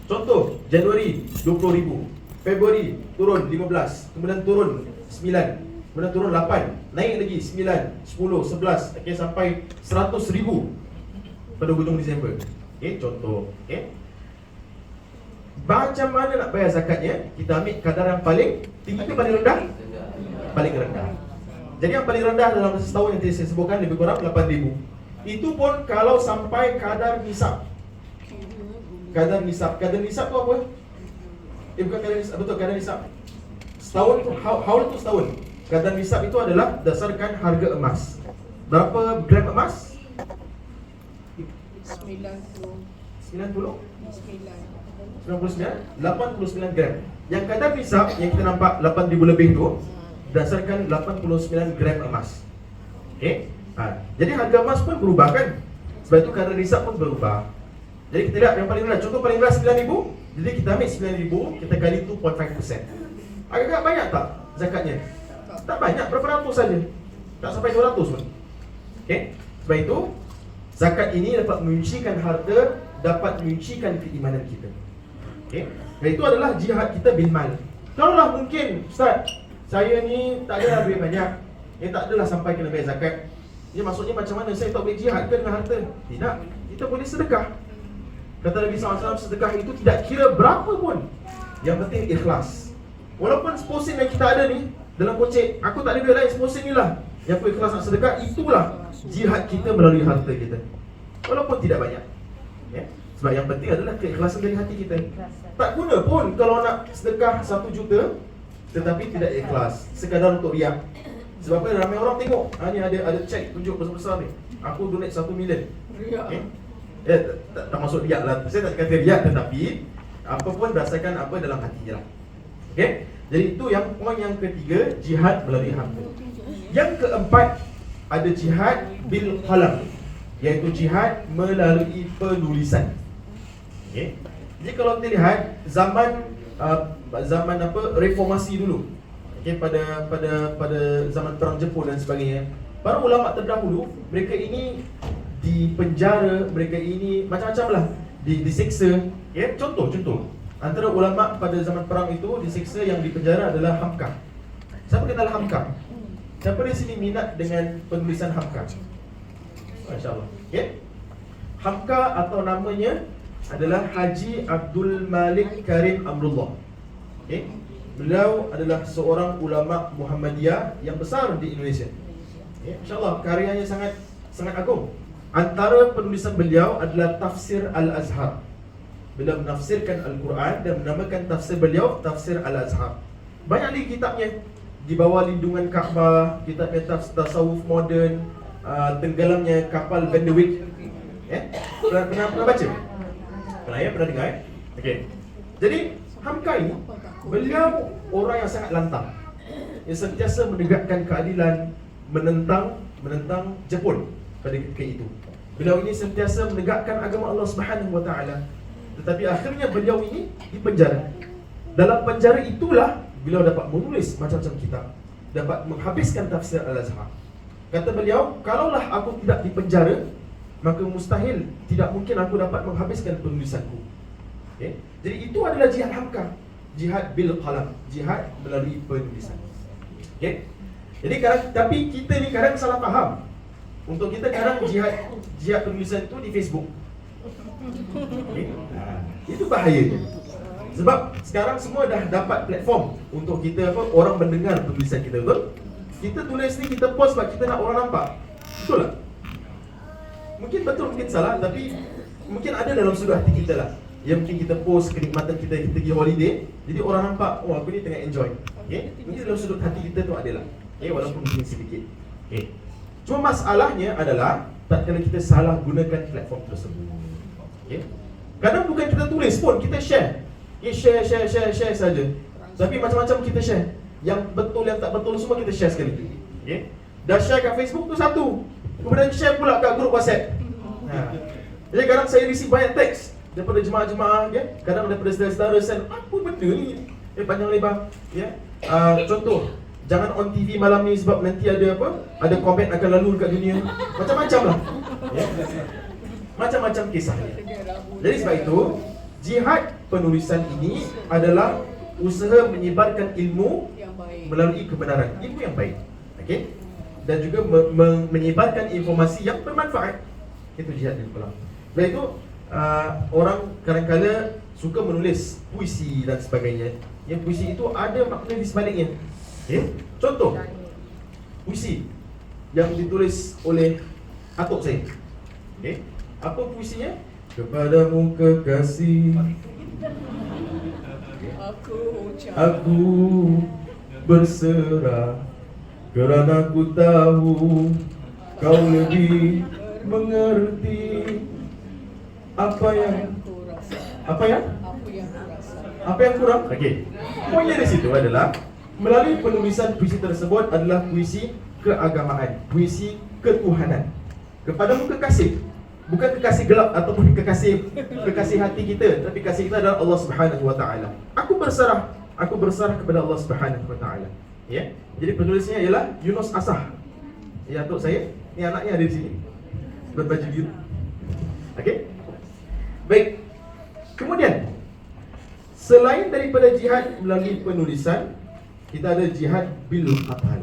Contoh, Januari 20,000, Februari turun 15, kemudian turun 9, kemudian turun 8, naik lagi 9, 10, 11, sampai 100,000 pada hujung Disember. Contoh. Macam mana nak bayar zakatnya? Kita ambil kadar yang paling tinggi ke paling rendah? Paling rendah. Jadi yang paling rendah dalam masa setahun yang tadi saya sebutkan lebih kurang 8,000. Itu pun kalau sampai kadar nisab. Kadar nisab tu apa? Bukan kadar nisab, betul, kadar nisab. Setahun tu, haul tu setahun. Kadar nisab itu adalah berdasarkan harga emas. Berapa gram emas? 89 gram. Yang kadar nisab yang kita nampak 8,000 lebih tu berdasarkan 89 gram emas. Jadi harga emas pun berubah kan? Sebab itu kadar nisab pun berubah. Jadi kita lihat yang paling rendah, contoh paling rendah 9,000. Jadi kita ambil 9,000, kita kali 2.5%. Agak banyak tak zakatnya? Tak banyak, berapa ratus saja. Tak sampai 200 pun. Sebab itu zakat ini dapat menyucikan harta, dapat menyucikan keimanan kita. Dan itu adalah jihad kita bil mal. Kalaulah mungkin, Ustaz, saya ni tak ada duit banyak, tak adalah sampai kena bayar zakat. Maksudnya macam mana saya tak boleh jihad ke dengan harta? Tidak, kita boleh sedekah. Kata Nabi SAW, sedekah itu tidak kira berapa pun, yang penting ikhlas. Walaupun seposen yang kita ada ni dalam kocek, aku tak ada duit lain, seposen ni lah yang aku ikhlas nak sedekah, itulah jihad kita melalui harta kita. Walaupun tidak banyak. Sebab yang penting adalah keikhlasan dari hati kita. Tak guna pun kalau nak sedekah 1 juta tetapi tidak ikhlas, sekadar untuk riak. Sebab apa? Ramai orang tengok, ni ada cek tunjuk besar-besar ni, aku donate 1 million. Tak masuk riak lah. Saya tak kata riak, tetapi apa pun berdasarkan apa dalam hati je lah. Jadi itu yang poin yang ketiga, jihad melalui harta. Yang keempat, ada jihad bil qalam, iaitu jihad melalui penulisan. Jadi kalau kita lihat zaman reformasi dulu, pada zaman perang Jepun dan sebagainya, para ulama terdahulu, mereka ini dipenjara, mereka ini macam-macam lah, disiksa. Ya, contoh antara ulama pada zaman perang itu disiksa, yang dipenjara adalah Hamka. Siapa kenal Hamka? Siapa di sini minat dengan penulisan Hamka? Masya-Allah. Okay? Hamka atau namanya adalah Haji Abdul Malik Karim Amrullah. Okay? Beliau adalah seorang ulama Muhammadiyah yang besar di Indonesia. Okay? Masya-Allah, karyanya sangat agung. Antara penulisan beliau adalah Tafsir Al-Azhar. Beliau menafsirkan Al-Quran dan menamakan tafsir beliau Tafsir Al-Azhar. Banyak lagi kitabnya di bawah lindungan Kaabah, kitabnya tasawuf moden, tenggelamnya kapal Van de Wijk. Pernah baca? Pernah dengar? Okey. Jadi Hamka ini, beliau orang yang sangat lantang, yang sentiasa menegakkan keadilan, menentang Jepun pada ketika itu. Beliau ini sentiasa menegakkan agama Allah Subhanahu wa taala. Tetapi akhirnya beliau ini dipenjara. Dalam penjara itulah beliau dapat menulis macam-macam kitab, dapat menghabiskan Tafsir Al-Azhar. Kata beliau, kalaulah aku tidak dipenjara, maka mustahil, tidak mungkin aku dapat menghabiskan penulisanku. Okay? Jadi itu adalah jihad Hamka, jihad bil qalam, jihad melalui penulisan. Okay? Jadi tapi kita ni kadang salah faham. Untuk kita kadang jihad penulisan itu di Facebook. Okay? Itu bahaya. Sebab sekarang semua dah dapat platform untuk kita orang mendengar penulisan kita, betul? Kita tulis ni, kita post sebab kita nak orang nampak. Betul tak? Mungkin betul, mungkin salah, tapi mungkin ada dalam sudut hati kita lah. Yang mungkin kita post kenikmatan kita pergi holiday, jadi orang nampak, oh aku ni tengah enjoy. Okay? Mungkin dalam sudut hati kita tu adalah. Okay? Walaupun mungkin sedikit. Okay? Cuma masalahnya adalah tak kala kita salah gunakan platform tersebut. Okay? Kadang bukan kita tulis pun, kita share. Share saja. Tapi macam-macam kita share. Yang betul, yang tak betul semua kita share sekali. Okay? Dah share kat Facebook tu satu, kemudian share pula kat grup WhatsApp. Jadi kadang saya receive banyak teks daripada jemaah-jemaah, ya? Kadang daripada saudara-saudara send, apa benda ni? Panjang lebar. Ya? Contoh, jangan on TV malam ni sebab nanti ada apa? Ada komen akan lalu dekat dunia. Macam-macam lah. Ya? Macam-macam kisah. Jadi sebab itu, jihad penulisan ini adalah usaha menyebarkan ilmu melalui kebenaran, ilmu yang baik. Okey? Dan juga menyebarkan informasi yang bermanfaat. Itu jihad bil qalam. Dan itu orang kadang-kadang suka menulis puisi dan sebagainya. Yang puisi itu ada makna di sebaliknya. Okey? Contoh, puisi yang ditulis oleh atuk saya. Okey? Apa puisinya? Kepadamu kekasih, aku berserah, kerana ku tahu kau lebih mengerti apa yang kurang. Okey. Poinnya di situ adalah melalui penulisan puisi tersebut adalah puisi keagamaan, puisi ketuhanan. Kepadamu kekasih, bukan kekasih gelap ataupun kekasih hati kita, tapi kasih kita adalah Allah Subhanahu wa taala. Aku berserah kepada Allah Subhanahu wa taala. Ya. Jadi penulisnya ialah Yunus Asah. Ya, atuk saya, ni anaknya ada di sini. Berbaju biru. Okey. Baik. Kemudian selain daripada jihad melalui penulisan, kita ada jihad bil qatal.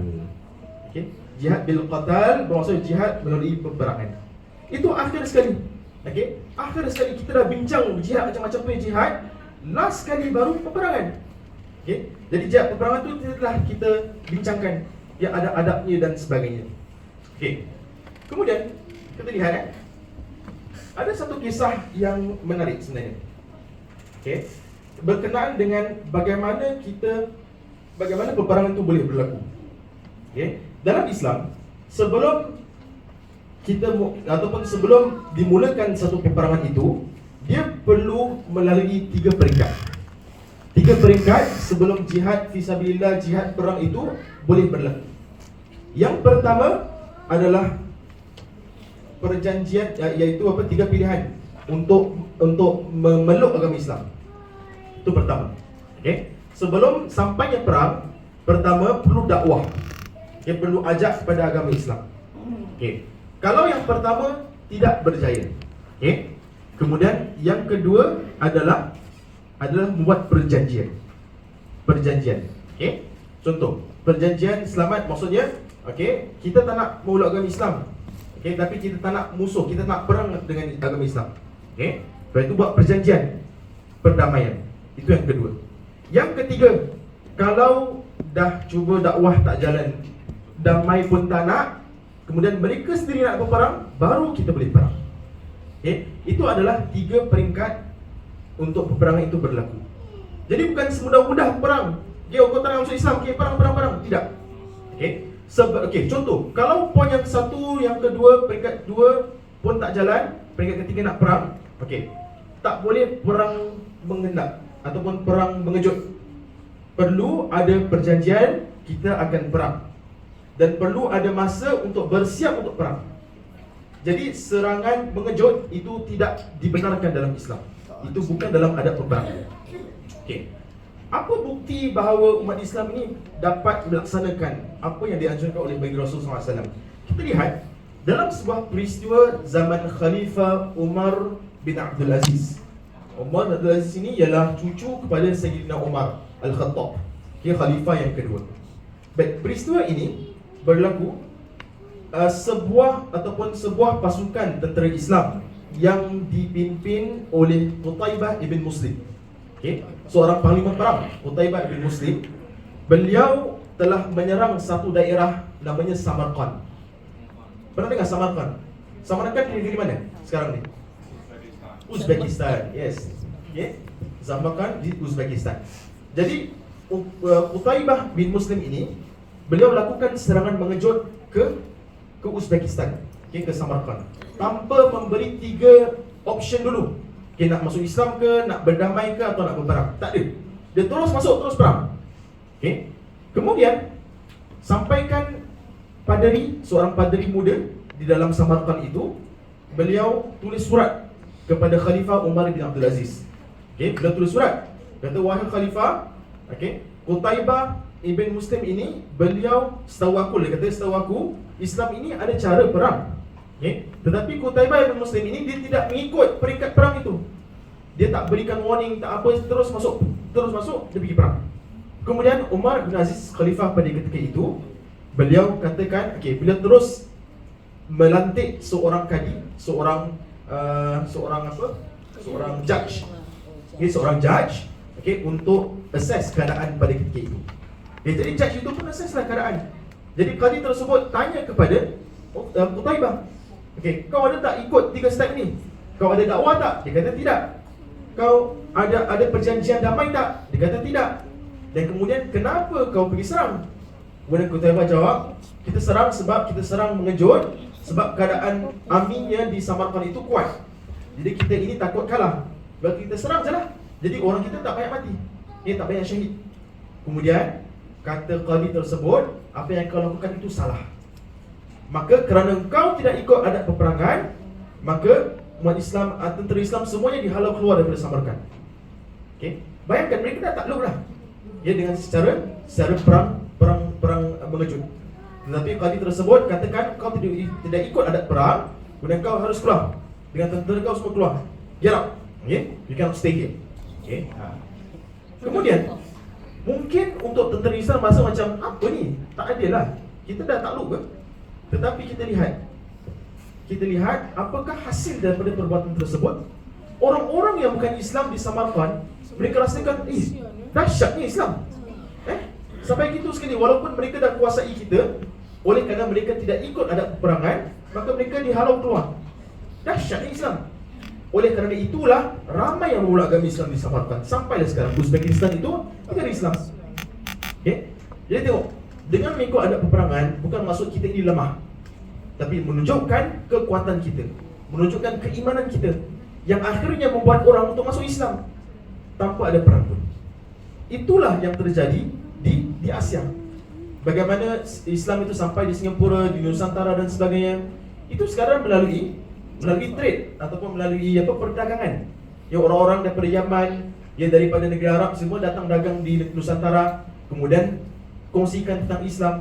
Okey. Jihad bil qatal bermaksud jihad melalui peperangan. Itu akhir sekali. Okey, akhir sekali kita dah bincang jihad macam-macam punya jihad. Last sekali baru peperangan. Okey, jadi jihad peperangan tu telah kita bincangkan, yang ada adabnya dan sebagainya. Okey. Kemudian kita lihat ada satu kisah yang menarik sebenarnya. Okey, berkenaan dengan bagaimana peperangan itu boleh berlaku. Okey, dalam Islam sebelum dimulakan satu peperangan itu, dia perlu melalui 3 peringkat. 3 peringkat sebelum jihad fisabilillah, jihad perang itu boleh berlaku. Yang pertama adalah perjanjian, iaitu 3 pilihan untuk memeluk agama Islam. Itu pertama. Okey. Sebelum sampainya perang, pertama perlu dakwah. Dia perlu ajak kepada agama Islam. Okey. Kalau yang pertama tidak berjaya. Okey. Kemudian yang kedua adalah membuat perjanjian. Perjanjian. Okey. Contoh, perjanjian selamat maksudnya, okey, kita tak nak meluk agama Islam. Okey, tapi kita tak nak musuh, kita nak perang dengan agama Islam. Okey. Lepas itu buat perjanjian perdamaian. Itu yang kedua. Yang ketiga, kalau dah cuba dakwah tak jalan, damai pun tak nak, kemudian mereka sendiri nak berperang, baru kita boleh perang. Okay? Itu adalah 3 peringkat untuk peperangan itu berlaku. Jadi bukan semudah-mudah perang. Okay, kau tak nak masuk Islam, okay, perang. Tidak. Okay, contoh, kalau poin yang 1, yang kedua, peringkat 2 pun tak jalan, peringkat ketiga nak perang, okay, tak boleh perang mengendap ataupun perang mengejut. Perlu ada perjanjian, kita akan perang. Dan perlu ada masa untuk bersiap untuk perang. Jadi serangan mengejut itu tidak dibenarkan dalam Islam. Itu bukan dalam adab peperangan. Okey. Apa bukti bahawa umat Islam ini dapat melaksanakan apa yang dianjurkan oleh bagi Rasulullah SAW? Kita lihat dalam sebuah peristiwa zaman Khalifah Umar bin Abdul Aziz. Umar bin Abdul Aziz ini ialah cucu kepada Sayyidina Umar Al-Khattab, khalifah yang kedua. Baik, peristiwa ini berlaku sebuah pasukan tentera Islam yang dipimpin oleh Qutaibah ibn Muslim. Okay. Seorang panglima perang, Qutaibah ibn Muslim. Beliau telah menyerang satu daerah namanya Samarkand. Pernah dengar Samarkand? Samarkand di negeri mana sekarang ni? Uzbekistan. Yes. Okay. Samarkand di Uzbekistan. Jadi Qutaibah bin Muslim ini, beliau lakukan serangan mengejut ke Uzbekistan, okay, ke Samarkand, tanpa memberi 3 option dulu. Okay, nak masuk Islam ke, nak berdamai ke, atau nak berperang. Tak ada. Dia terus masuk, terus perang. Okay. Kemudian sampaikan paderi, seorang paderi muda di dalam Samarkand itu, beliau tulis surat kepada Khalifah Umar bin Abdul Aziz. Okay, beliau tulis surat, kata, wahai Khalifah, okay, Qutaibah ibn Muslim ini, beliau setahu aku, dia kata, setahu aku Islam ini ada cara perang. Okay. Tetapi Qutaibah ibn Muslim ini, dia tidak mengikut peringkat perang itu. Dia tak berikan warning, tak apa, terus masuk, dia pergi perang. Kemudian Umar bin Aziz Khalifah pada ketika itu, beliau katakan, okay, beliau terus melantik seorang kadi, seorang judge, okay, seorang judge, okay, untuk assess keadaan pada ketika itu. Okay, jadi judge itu pun assesslah keadaan. Jadi kadi tersebut tanya kepada Qutaibah, okay, kau ada tak ikut 3 step ni? Kau ada dakwah tak? Dia kata tidak. Kau ada perjanjian damai tak? Dia kata tidak. Dan kemudian, kenapa kau pergi serang? Kemudian Qutaibah jawab, kita serang sebab kita serang mengejut, sebab keadaan aminnya di Samarkand itu kuat. Jadi kita ini takut kalah. Kalau kita serang je lah, jadi orang kita tak banyak mati, tak banyak syahid. Kemudian kata qadi tersebut, apa yang kau lakukan itu salah. Maka kerana kau tidak ikut adab peperangan, maka umat Islam, tentera Islam semuanya dihalau keluar daripada Samarkand. Okay. Bayangkan, mereka dah takluk lah, ya, dengan secara perang mengejut. Tetapi qadi tersebut katakan, kau tidak ikut adab perang, kemudian kau harus keluar. Dengan tentera kau semua keluar. Get out. Okay. You cannot stay here. Okay. Kemudian mungkin untuk tentera Islam rasa macam, apa ni? Tak adil lah, kita dah takluk ke? Tetapi kita lihat apakah hasil daripada perbuatan tersebut. Orang-orang yang bukan Islam di Samarkand, mereka rasakan, dahsyatnya Islam. Sampai gitu sekali, walaupun mereka dah kuasai kita, oleh kerana mereka tidak ikut adab peperangan, maka mereka dihalau keluar. Dahsyatnya Islam. Oleh kerana itulah ramai yang memeluk agama Islam di Samarkand. Sampailah sekarang Uzbekistan itu negara Islam. Okay? Jadi tengok, dengan mengikut adab peperangan bukan maksud kita ini lemah, tapi menunjukkan kekuatan kita, menunjukkan keimanan kita, yang akhirnya membuat orang untuk masuk Islam tanpa ada perang pun. Itulah yang terjadi di Asia. Bagaimana Islam itu sampai di Singapura, di Nusantara dan sebagainya, itu sekarang melalui trade ataupun melalui perdagangan. Ya, orang-orang daripada Yaman, ya, daripada negara Arab semua datang dagang di Nusantara, kemudian kongsikan tentang Islam,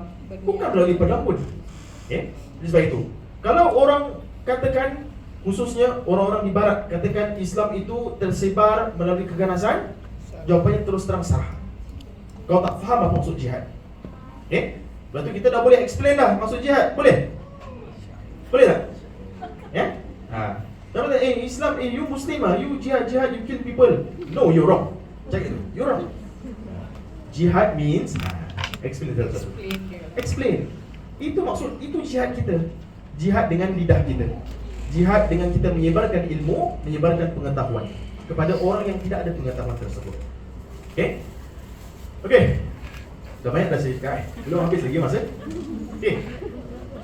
bukan melalui perang pun. Okay? Jadi sebab itu, Kalau orang katakan, khususnya orang-orang di barat, katakan Islam itu tersebar melalui keganasan, jawapannya terus terang salah. Kau tak faham apa maksud jihad. Okay? Lepas tu kita dah boleh explain dah maksud jihad. Boleh? Boleh tak? Ya? Tak kata, Islam, you Muslim lah, you jihad, you kill people. No, you're wrong. Cakap itu, you're wrong. Jihad means explain satu-satu. Explain. Itu maksud, itu jihad kita. Jihad dengan lidah kita. Jihad dengan kita menyebarkan ilmu, menyebarkan pengetahuan kepada orang yang tidak ada pengetahuan tersebut. Okay? Okay. Dah banyak dah saya cakap. Belum habis lagi masa. Okay.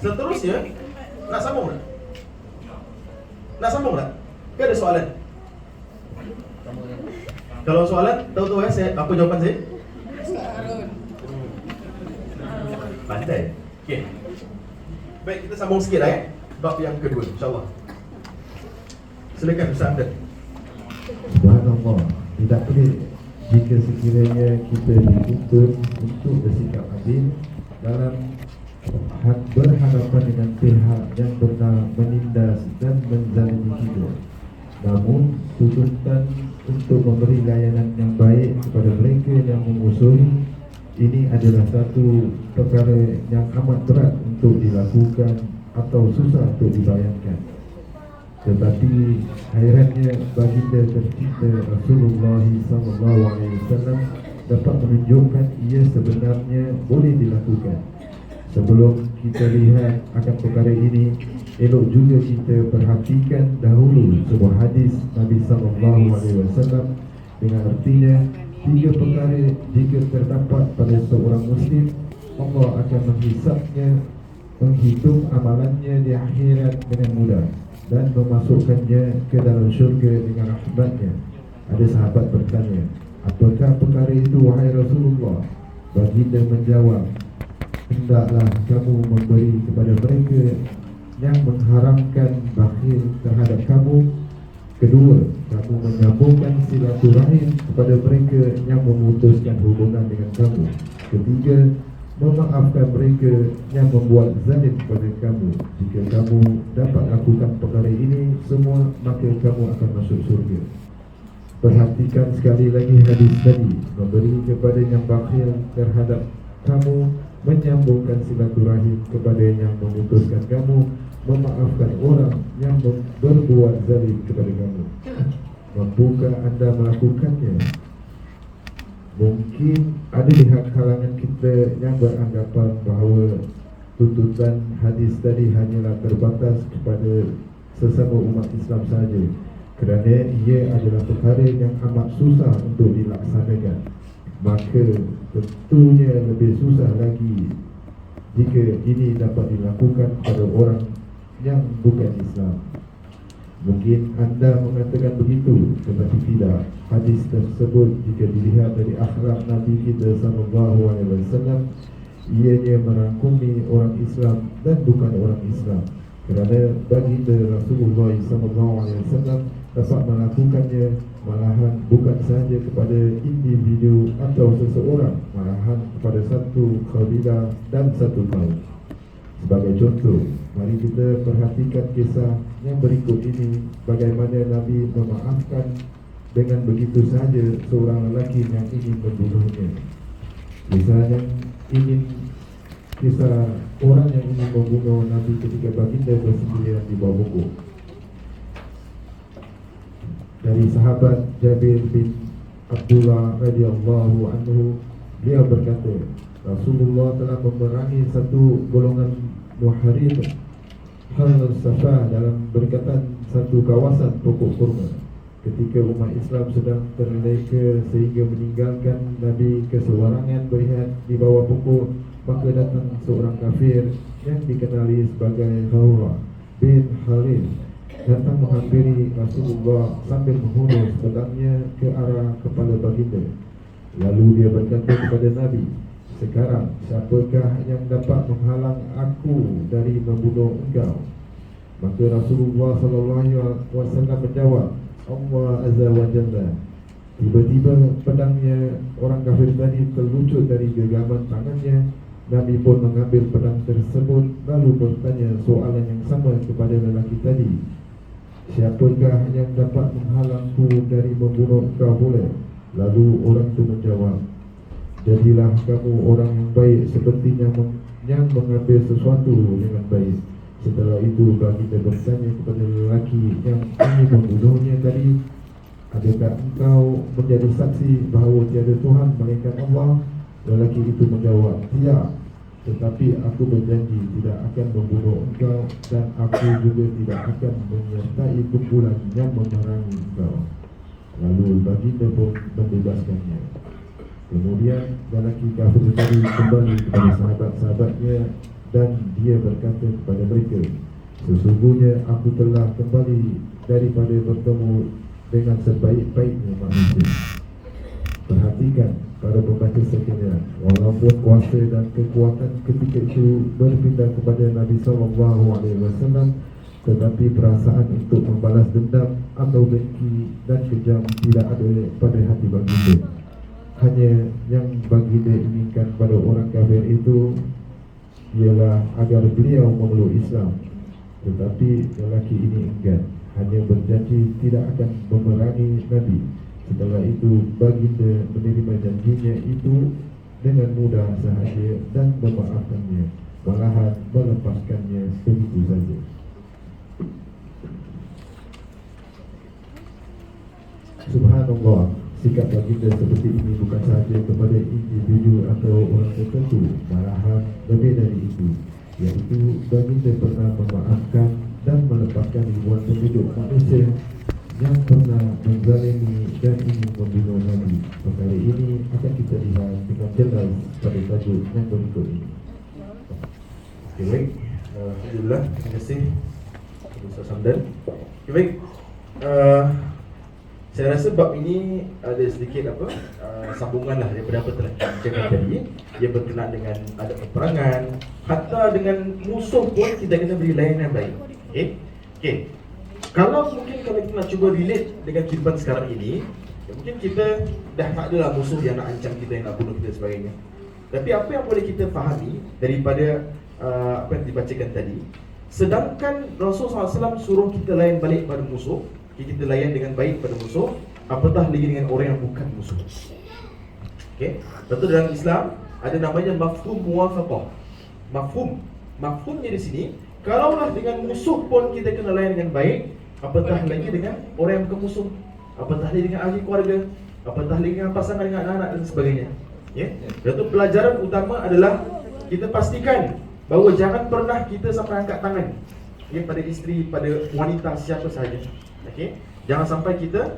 Seterusnya, nak sambung tak? Nak sambung tak? Ke ada soalan? Kalau soalan, tahu-tahu apa jawapan saya? Pandai. Okay. Baik, kita sambung sikit lah bab yang kedua, insyaAllah. Silakan Ustaz Hamdan. Subhanallah, tidak boleh jika sekiranya kita dituntut untuk bersikap adil dalam berhadapan dengan pihak yang pernah menindas dan menzalimi kita. Namun, tuntutan untuk memberi layanan yang baik kepada mereka yang memusuhi ini adalah satu perkara yang amat berat untuk dilakukan atau susah untuk dibayangkan. Tetapi hairannya baginda tercinta Rasulullah SAW dapat menunjukkan ia sebenarnya boleh dilakukan. Sebelum kita lihat akan perkara ini, elok juga kita perhatikan dahulu sebuah hadis Nabi SAW dengan artinya 3 perkara jika terdapat pada seorang Muslim, Allah akan menghisapnya, menghitung amalannya di akhirat dengan mudah dan memasukkannya ke dalam syurga dengan rahmatnya. Ada sahabat bertanya, apakah perkara itu wahai Rasulullah? Baginda menjawab, hendaklah kamu memberi kepada mereka yang mengharamkan bakhil terhadap kamu. Kedua, kamu menyambungkan silaturahim kepada mereka yang memutuskan hubungan dengan kamu. Ketiga, memaafkan mereka yang membuat zalim kepada kamu. Jika kamu dapat lakukan perkara ini semua, maka kamu akan masuk surga. Perhatikan sekali lagi hadis tadi, memberi kepada yang bakhil terhadap kamu, menyambungkan silaturahim kepada yang memutuskan kamu, memaafkan orang yang berbuat zalim kepada kamu. Mampukah anda melakukannya? Mungkin ada di kalangan kita yang beranggapan bahawa tuntutan hadis tadi hanyalah terbatas kepada sesama umat Islam sahaja, kerana ia adalah perkara yang amat susah untuk dilaksanakan. Maka tentunya lebih susah lagi jika ini dapat dilakukan pada orang yang bukan Islam. Mungkin anda mengatakan begitu, tetapi tidak. Hadis tersebut jika dilihat dari akhlak Nabi kita SAW, ianya merangkumi orang Islam dan bukan orang Islam, kerana baginda Rasulullah SAW dapat melakukannya, malahan bukan sahaja kepada individu atau seseorang, malahan kepada satu kabilah dan satu kaum. Sebagai contoh, mari kita perhatikan kisah yang berikut ini, bagaimana Nabi memaafkan dengan begitu sahaja seorang lelaki yang ingin membunuhnya. Kisah orang yang ingin membunuh Nabi ketika baginda bersendirian di bawah pokok. Dari sahabat Jabir bin Abdullah radhiyallahu anhu, beliau berkata, Rasulullah telah memerangi satu golongan muharib Hal-Safah dalam berkatan satu kawasan pokok kurma. Ketika umat Islam sedang terleka sehingga meninggalkan Nabi kesewarangan berehat di bawah pokok, maka datang seorang kafir yang dikenali sebagai Khawra bin Harith, datang menghampiri Rasulullah sambil menghunus pedangnya ke arah kepala baginda. Lalu dia berkata kepada Nabi, sekarang siapakah yang dapat menghalang aku dari membunuh engkau? Maka Rasulullah SAW menjawab, Allah Azza wa Jalla. Tiba-tiba pedangnya orang kafir tadi terlucut dari genggaman tangannya Nabi pun mengambil pedang tersebut lalu bertanya soalan yang sama kepada lelaki tadi, siapakah yang dapat menghalangku dari membunuh kau boleh? Lalu orang itu menjawab, jadilah kamu orang yang baik sepertinya yang mengambil sesuatu dengan baik. Setelah itu baginda bertanya kepada lelaki yang ingin membunuhnya tadi, adakah engkau menjadi saksi bahawa tiada Tuhan melainkan Allah? Lelaki itu menjawab, tidak, tetapi aku berjanji tidak akan membunuh engkau dan aku juga tidak akan menyertai kumpulan yang memerangi engkau. Lalu baginda pun membebaskannya. Kemudian lelaki kafir tadi kembali kepada sahabat-sahabatnya dan dia berkata kepada mereka, sesungguhnya aku telah kembali daripada bertemu dengan sebaik-baiknya manusia. Perhatikan para pembaca sekalian, walaupun kuasa dan kekuatan ketika itu berpindah kepada Nabi SAW, tetapi perasaan untuk membalas dendam atau dengki dan kejam tidak ada pada hati baginda. Hanya yang baginda inginkan pada orang kafir itu ialah agar beliau memeluk Islam. Tetapi lelaki ini enggan, hanya berjanji tidak akan memerangi Nabi. Setelah itu baginda menerima janjinya itu dengan mudah sahaja dan memaafkannya, malahan melepaskannya begitu saja. Subhanallah, sikap baginda seperti ini bukan sahaja kepada individu atau orang tertentu, malahan lebih dari itu, yaitu baginda pernah memaafkan dan melepaskan ribuan penduduk manusia yang pernah menzalimi dan ingin membunuh Nabi. Perkara ini akan kita lihat dengan jelas pada tajuk yang berikut ini. Okay, baik. Alhamdulillah, terima kasih Ustaz Hamdan. Okay, baik. Saya rasa bab ini ada sedikit sambungan lah daripada apa telah kita cakap tadi. Ia berkenaan dengan ada peperangan, hatta dengan musuh pun kita kena beri layanan baik. Okay. Kalau kita nak cuba relate dengan kehidupan sekarang ini, mungkin kita dah tak adalah musuh yang nak ancam kita, yang nak bunuh kita dan sebagainya. Tapi apa yang boleh kita fahami daripada apa yang dibacakan tadi, sedangkan Rasulullah SAW suruh kita layan balik pada musuh, kita layan dengan baik pada musuh, apatah lagi dengan orang yang bukan musuh. Okay. Betul, dalam Islam ada namanya mafhum muwafaqah. Mafhumnya di sini, kalaulah dengan musuh pun kita kena layan dengan baik, apatah lagi dengan orang yang bukan musuh, apatah lagi dengan ahli keluarga, apatah lagi dengan pasangan, dengan anak-anak dan sebagainya. Jadi pelajaran utama adalah kita pastikan bahawa jangan pernah kita sampai angkat tangan pada isteri, pada wanita siapa sahaja. Jangan sampai kita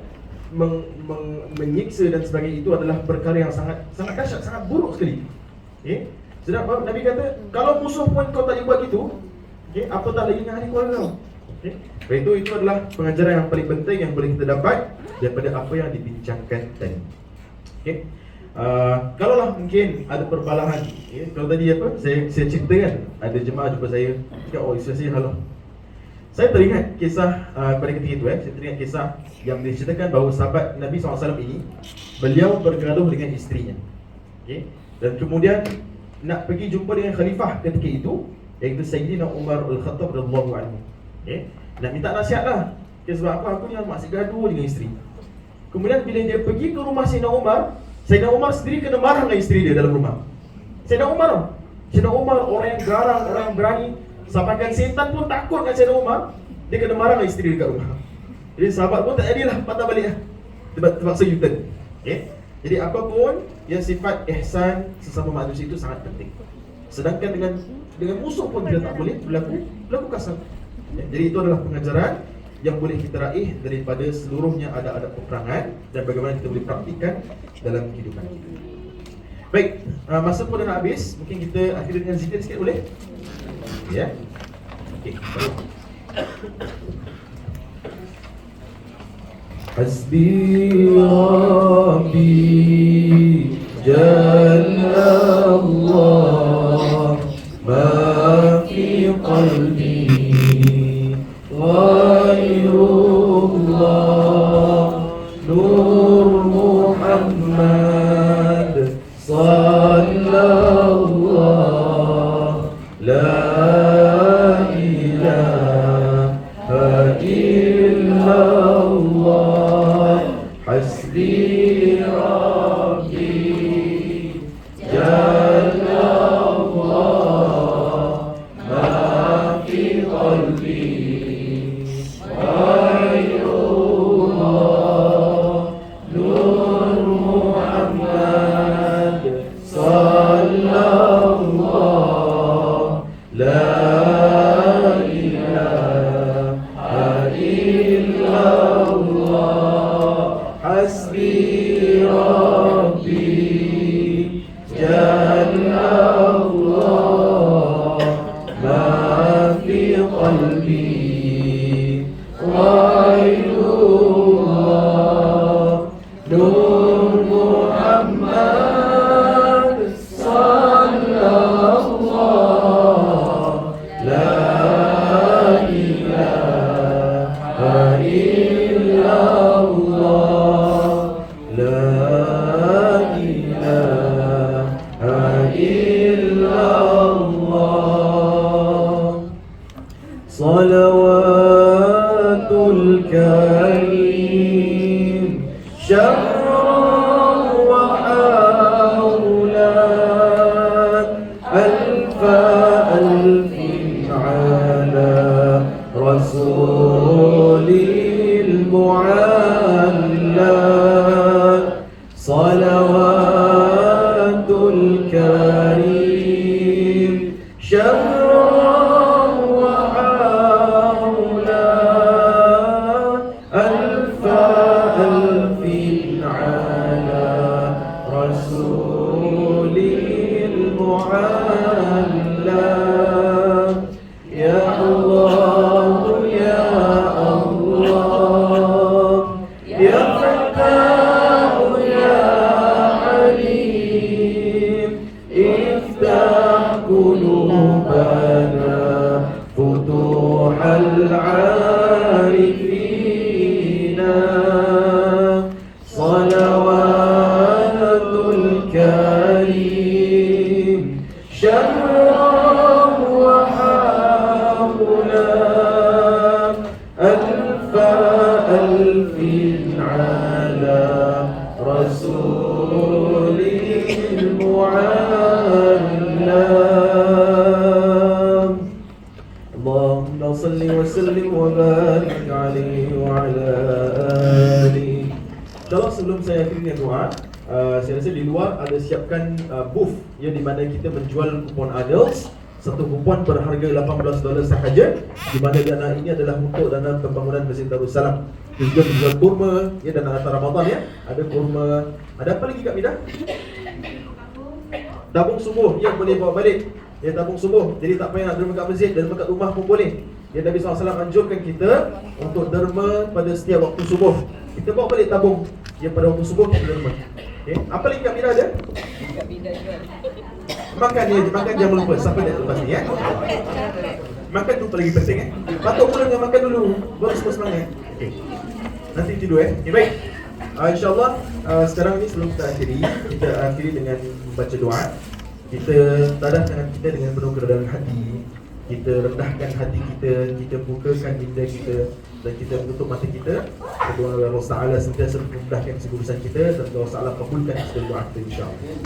menyiksa dan sebagainya. Itu adalah perkara yang sangat dahsyat, sangat buruk sekali. Sedangkan Nabi kata, kalau musuh pun kau tak buat gitu, apatah lagi dengan ahli keluarga. Itu adalah pengajaran yang paling penting yang boleh kita dapat daripada apa yang dibincangkan tadi. Kalaulah mungkin ada perbalahan, kalau tadi saya cerita kan, ada jemaah jumpa saya, cakap, oh isteri saya halau. Saya teringat kisah pada ketika itu, saya teringat kisah yang diceritakan bahawa sahabat Nabi SAW ini, beliau bergaduh dengan isterinya, dan kemudian nak pergi jumpa dengan khalifah ketika itu, iaitu Sayyidina Umar Al-Khattab radhiyallahu anhu. Nak minta nasihat lah, sebab aku ni masih gaduh dengan isteri. Kemudian bila dia pergi ke rumah Sayyidina Umar sendiri kena marah dengan isteri dia dalam rumah. Sayyidina Umar orang yang garang, orang yang berani, sampaikan setan pun takut dengan Sayyidina Umar. Dia kena marah dengan isteri dekat rumah. Jadi sahabat pun tak jadilah, patah balik lah, terpaksa U-turn. Jadi apapun yang sifat ihsan sesama manusia itu sangat penting. Sedangkan dengan musuh pun kita tak boleh berlaku kasar. Jadi itu adalah pengajaran yang boleh kita raih daripada seluruhnya adab-adab peperangan dan bagaimana kita boleh praktikan dalam kehidupan kita. Baik, masa pun dah nak habis, mungkin kita akhiri dengan zikir sikit boleh? Ya. Okey. Hasbi Rabbi Jalla Allah ma fi qalbi ghairullah Nur Muhammad sallallahu المعلى يا الله يا الله يا فتاح يا عليم افتح قلوبنا فتوح العارفين صلوات الكريم شرا وحاولا ألف ألف على رسول المعلى اللهم صل وسلم وبارك عليه وعلى آله. InsyaAllah sebelum saya akhiri dengan doa, saya rasa di luar ada siapkan booth yang di mana kita menjual kupon adults. Satu kupon berharga $18 sahaja, di mana dana ini adalah untuk dana pembangunan Masjid Darussalam. Kita juga menjual kurma ya, dana atas Ramadan ya. Ada kurma. Ada apa lagi Kak Mida? Tabung subuh yang boleh bawa balik. Ya, tabung subuh. Jadi tak payah nak derma kat masjid, derma kat rumah pun boleh. Ya, Nabi SAW anjurkan kita untuk derma pada setiap waktu subuh. Kita bawa balik tabung yang pada waktu subuh kita derma. Okay. Apa lagi Kak Mida ada? Kak Bida jual. Makan ni, makan jangan lupa. Siapa nak lepas ni ya? Makan tu paling penting Patok mula dengan makan dulu, baru semua semangat. Okay. Nanti tidur Okay, baik. InsyaAllah sekarang ni sebelum kita akhiri dengan membaca doa. Kita tadahkan kita dengan penuh kerendahan hati. Kita rendahkan hati kita, kita bukakan minda kita, dan kita menutup mata kita. Berdoa kepada Allah Ta'ala sentiasa memudahkan segala kita, dan Allah Ta'ala kabulkan segala doa kita insyaAllah.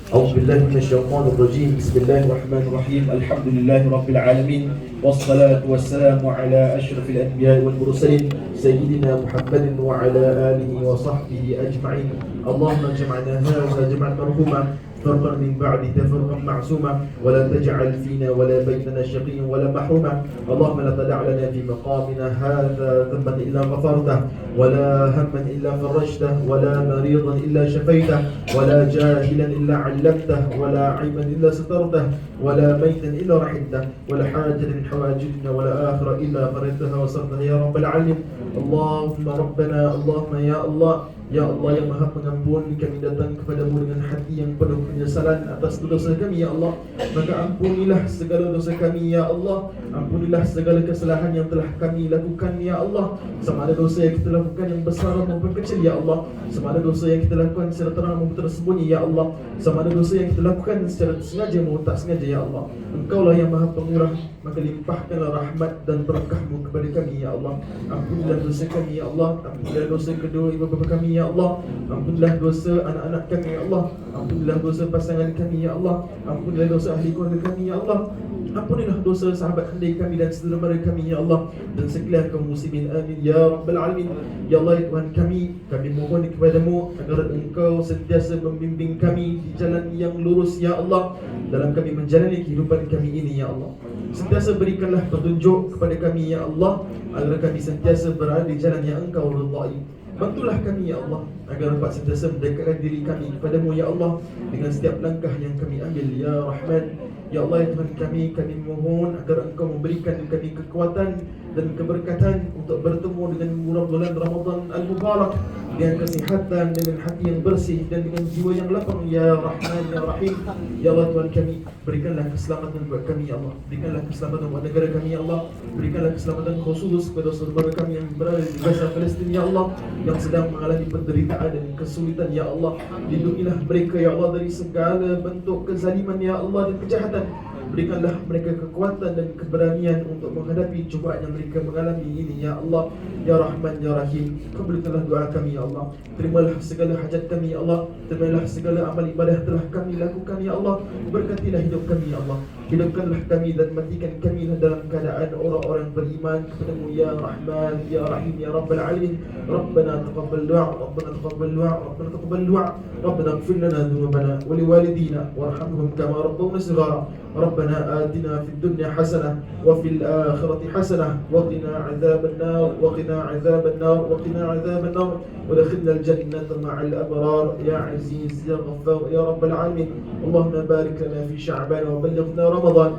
أعوذ بالله من الشيطان الرجيم بسم الله الرحمن الرحيم الحمد لله رب العالمين والصلاة والسلام على أشرف الأنبياء والمرسلين سيدنا محمد وعلى آله وصحبه أجمعين اللهم اجعلنا هذا جمعا مرحوما فرقا من بعد تفرقا معصوما ولا تجعل فينا ولا بيننا شقيا ولا محروما اللهم لا تدع لنا في مقامنا هذا ذنبا إلا غفرته ولا هما إلا فرجته ولا مريضا إلا شفيته ولا جاهلا إلا علمته ولا عيبا إلا سترته ولا ميتا إلا رحمته ولا حاجة من حواجتنا ولا آخرة إلا قريتها وصرتها يا رب العالمين اللهم ربنا اللهم يا الله Ya Allah yang maha pengampun, kami datang kepadamu dengan hati yang penuh penyesalan atas dosa kami ya Allah. Maka ampunilah segala dosa kami ya Allah. Ampunilah segala kesalahan yang telah kami lakukan ya Allah. Sama ada dosa yang kita lakukan yang besar maupun kecil ya Allah. Sama ada dosa yang kita lakukan secara terang maupun tersembunyi ya Allah. Sama ada dosa yang kita lakukan secara sengaja maupun tak sengaja ya Allah. Engkaulah yang maha pemurah, maka limpahkanlah rahmat dan berkahmu kepada kami ya Allah. Ampunilah dosa kami ya Allah. Ampunilah dosa kedua ibu bapa kami ya Allah. Ampunilah dosa anak-anak kami ya Allah. Ampunilah dosa pasangan kami ya Allah. Ampunilah dosa ahli keluarga kami ya Allah. Ampunilah dosa sahabat handai kami dan saudara mara kami ya Allah, dan sekalian kaum muslimin amin ya rabbal alamin. Ya Allah ya Tuhan kami mohon kepadamu agar Engkau sentiasa membimbing kami di jalan yang lurus ya Allah, dalam kami menjalani kehidupan kami ini ya Allah. Sentiasa berikanlah petunjuk kepada kami ya Allah, agar kami sentiasa berada di jalan yang Engkau ridai. Bantulah kami ya Allah agar dapat sentiasa mendekatkan diri kami kepadamu ya Allah dengan setiap langkah yang kami ambil ya Rahman. Ya Allah ya Tuhan kami mohon agar Engkau memberikan kami kekuatan dan keberkatan untuk bertemu dengan bulan Ramadan Al-Mubarak dengan kesihatan, dengan hati yang bersih dan dengan jiwa yang lapang ya Rahman ya Rahim. Ya Allah Tuhan kami, berikanlah keselamatan buat kami ya Allah. Berikanlah keselamatan buat negara kami ya Allah. Berikanlah keselamatan khusus kepada saudara kami yang berada di Gaza Palestin ya Allah, yang sedang mengalami penderitaan dan kesulitan ya Allah. Lindungilah mereka ya Allah dari segala bentuk kezaliman ya Allah dan kejahatan. Berikanlah mereka kekuatan dan keberanian untuk menghadapi cubaan yang mereka mengalami ini ya Allah ya Rahman ya Rahim. Kabulkanlah doa kami ya Allah. Terimalah segala hajat kami ya Allah. Terimalah segala amal ibadah telah kami lakukan ya Allah. Berkatilah hidup kami ya Allah. Hidupkanlah kami dan matikan kami dalam keadaan orang-orang beriman kepadamu ya Rahman ya Rahim ya Rabbal Alamin. Rabbana taqabbal du'a, Rabbana taqabbal du'a, Rabbana taqabbal du'a, Rabbana ighfir lana dhunubana wa liwalidina warhamhum kama rabbawna shighara. Rabbana atina fid dunya hasanah wa fil akhirati hasanah wa وقنا عذاب النار وقنا عذاب النار وقنا عذاب النار ودخلنا الجنة مع الأبرار يا عزيز يا غفار يا رب العالمين. اللهم بارك لنا في شعبان وبلغنا رمضان.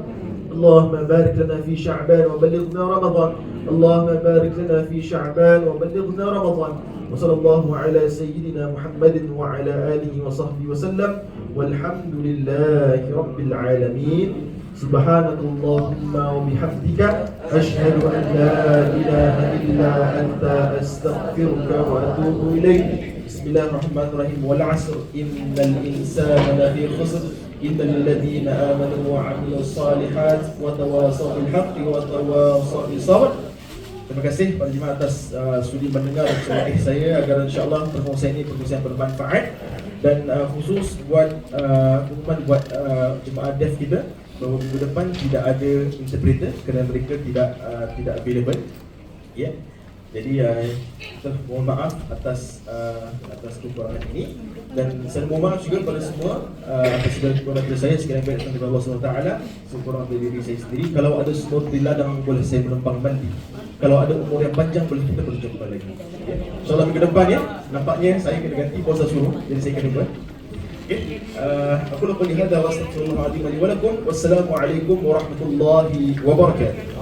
اللهم بارك لنا في شعبان وبلغنا رمضان. اللهم بارك لنا في شعبان وبلغنا رمضان. وصلى الله على سيدنا محمد وعلى آله وصحبه وسلم والحمد لله رب العالمين. سبحانك اللهم وبحمدك أشهد أن لا إله إلا أنت أستغفرك وأتوب إليك. بسم الله الرحمن الرحيم. والعصر إن الإنسان لفي خسر إلا الذين آمنوا وعملوا الصالحات وتواصوا بالحق وتواصوا بالصبر. Terima kasih pada jemaah atas sudi mendengar ceramah saya agar insya-Allah perkongsian ini perkongsian bermanfaat dan khusus buat pengumuman buat jemaah deaf kita bahawa minggu depan tidak ada interpreter kerana mereka tidak available. Ya. Jadi mohon maaf atas kekurangan ini dan saya mohon maaf juga pada semua atas segala kekurangan saya sekiranya baik datang dari Allah SWT sekurang dari diri saya sendiri. Kalau ada semua di ladang boleh saya menumpang mandi. Kalau ada umur yang panjang boleh kita berjumpa lagi. Ya. InsyaAllah minggu depan ya. Nampaknya saya kena ganti puasa suruh jadi saya kena buat. Okay. Aku lupa lihat wa astaghfirullahaladzim wa lakum. Wassalamualaikum warahmatullahi wabarakatuh.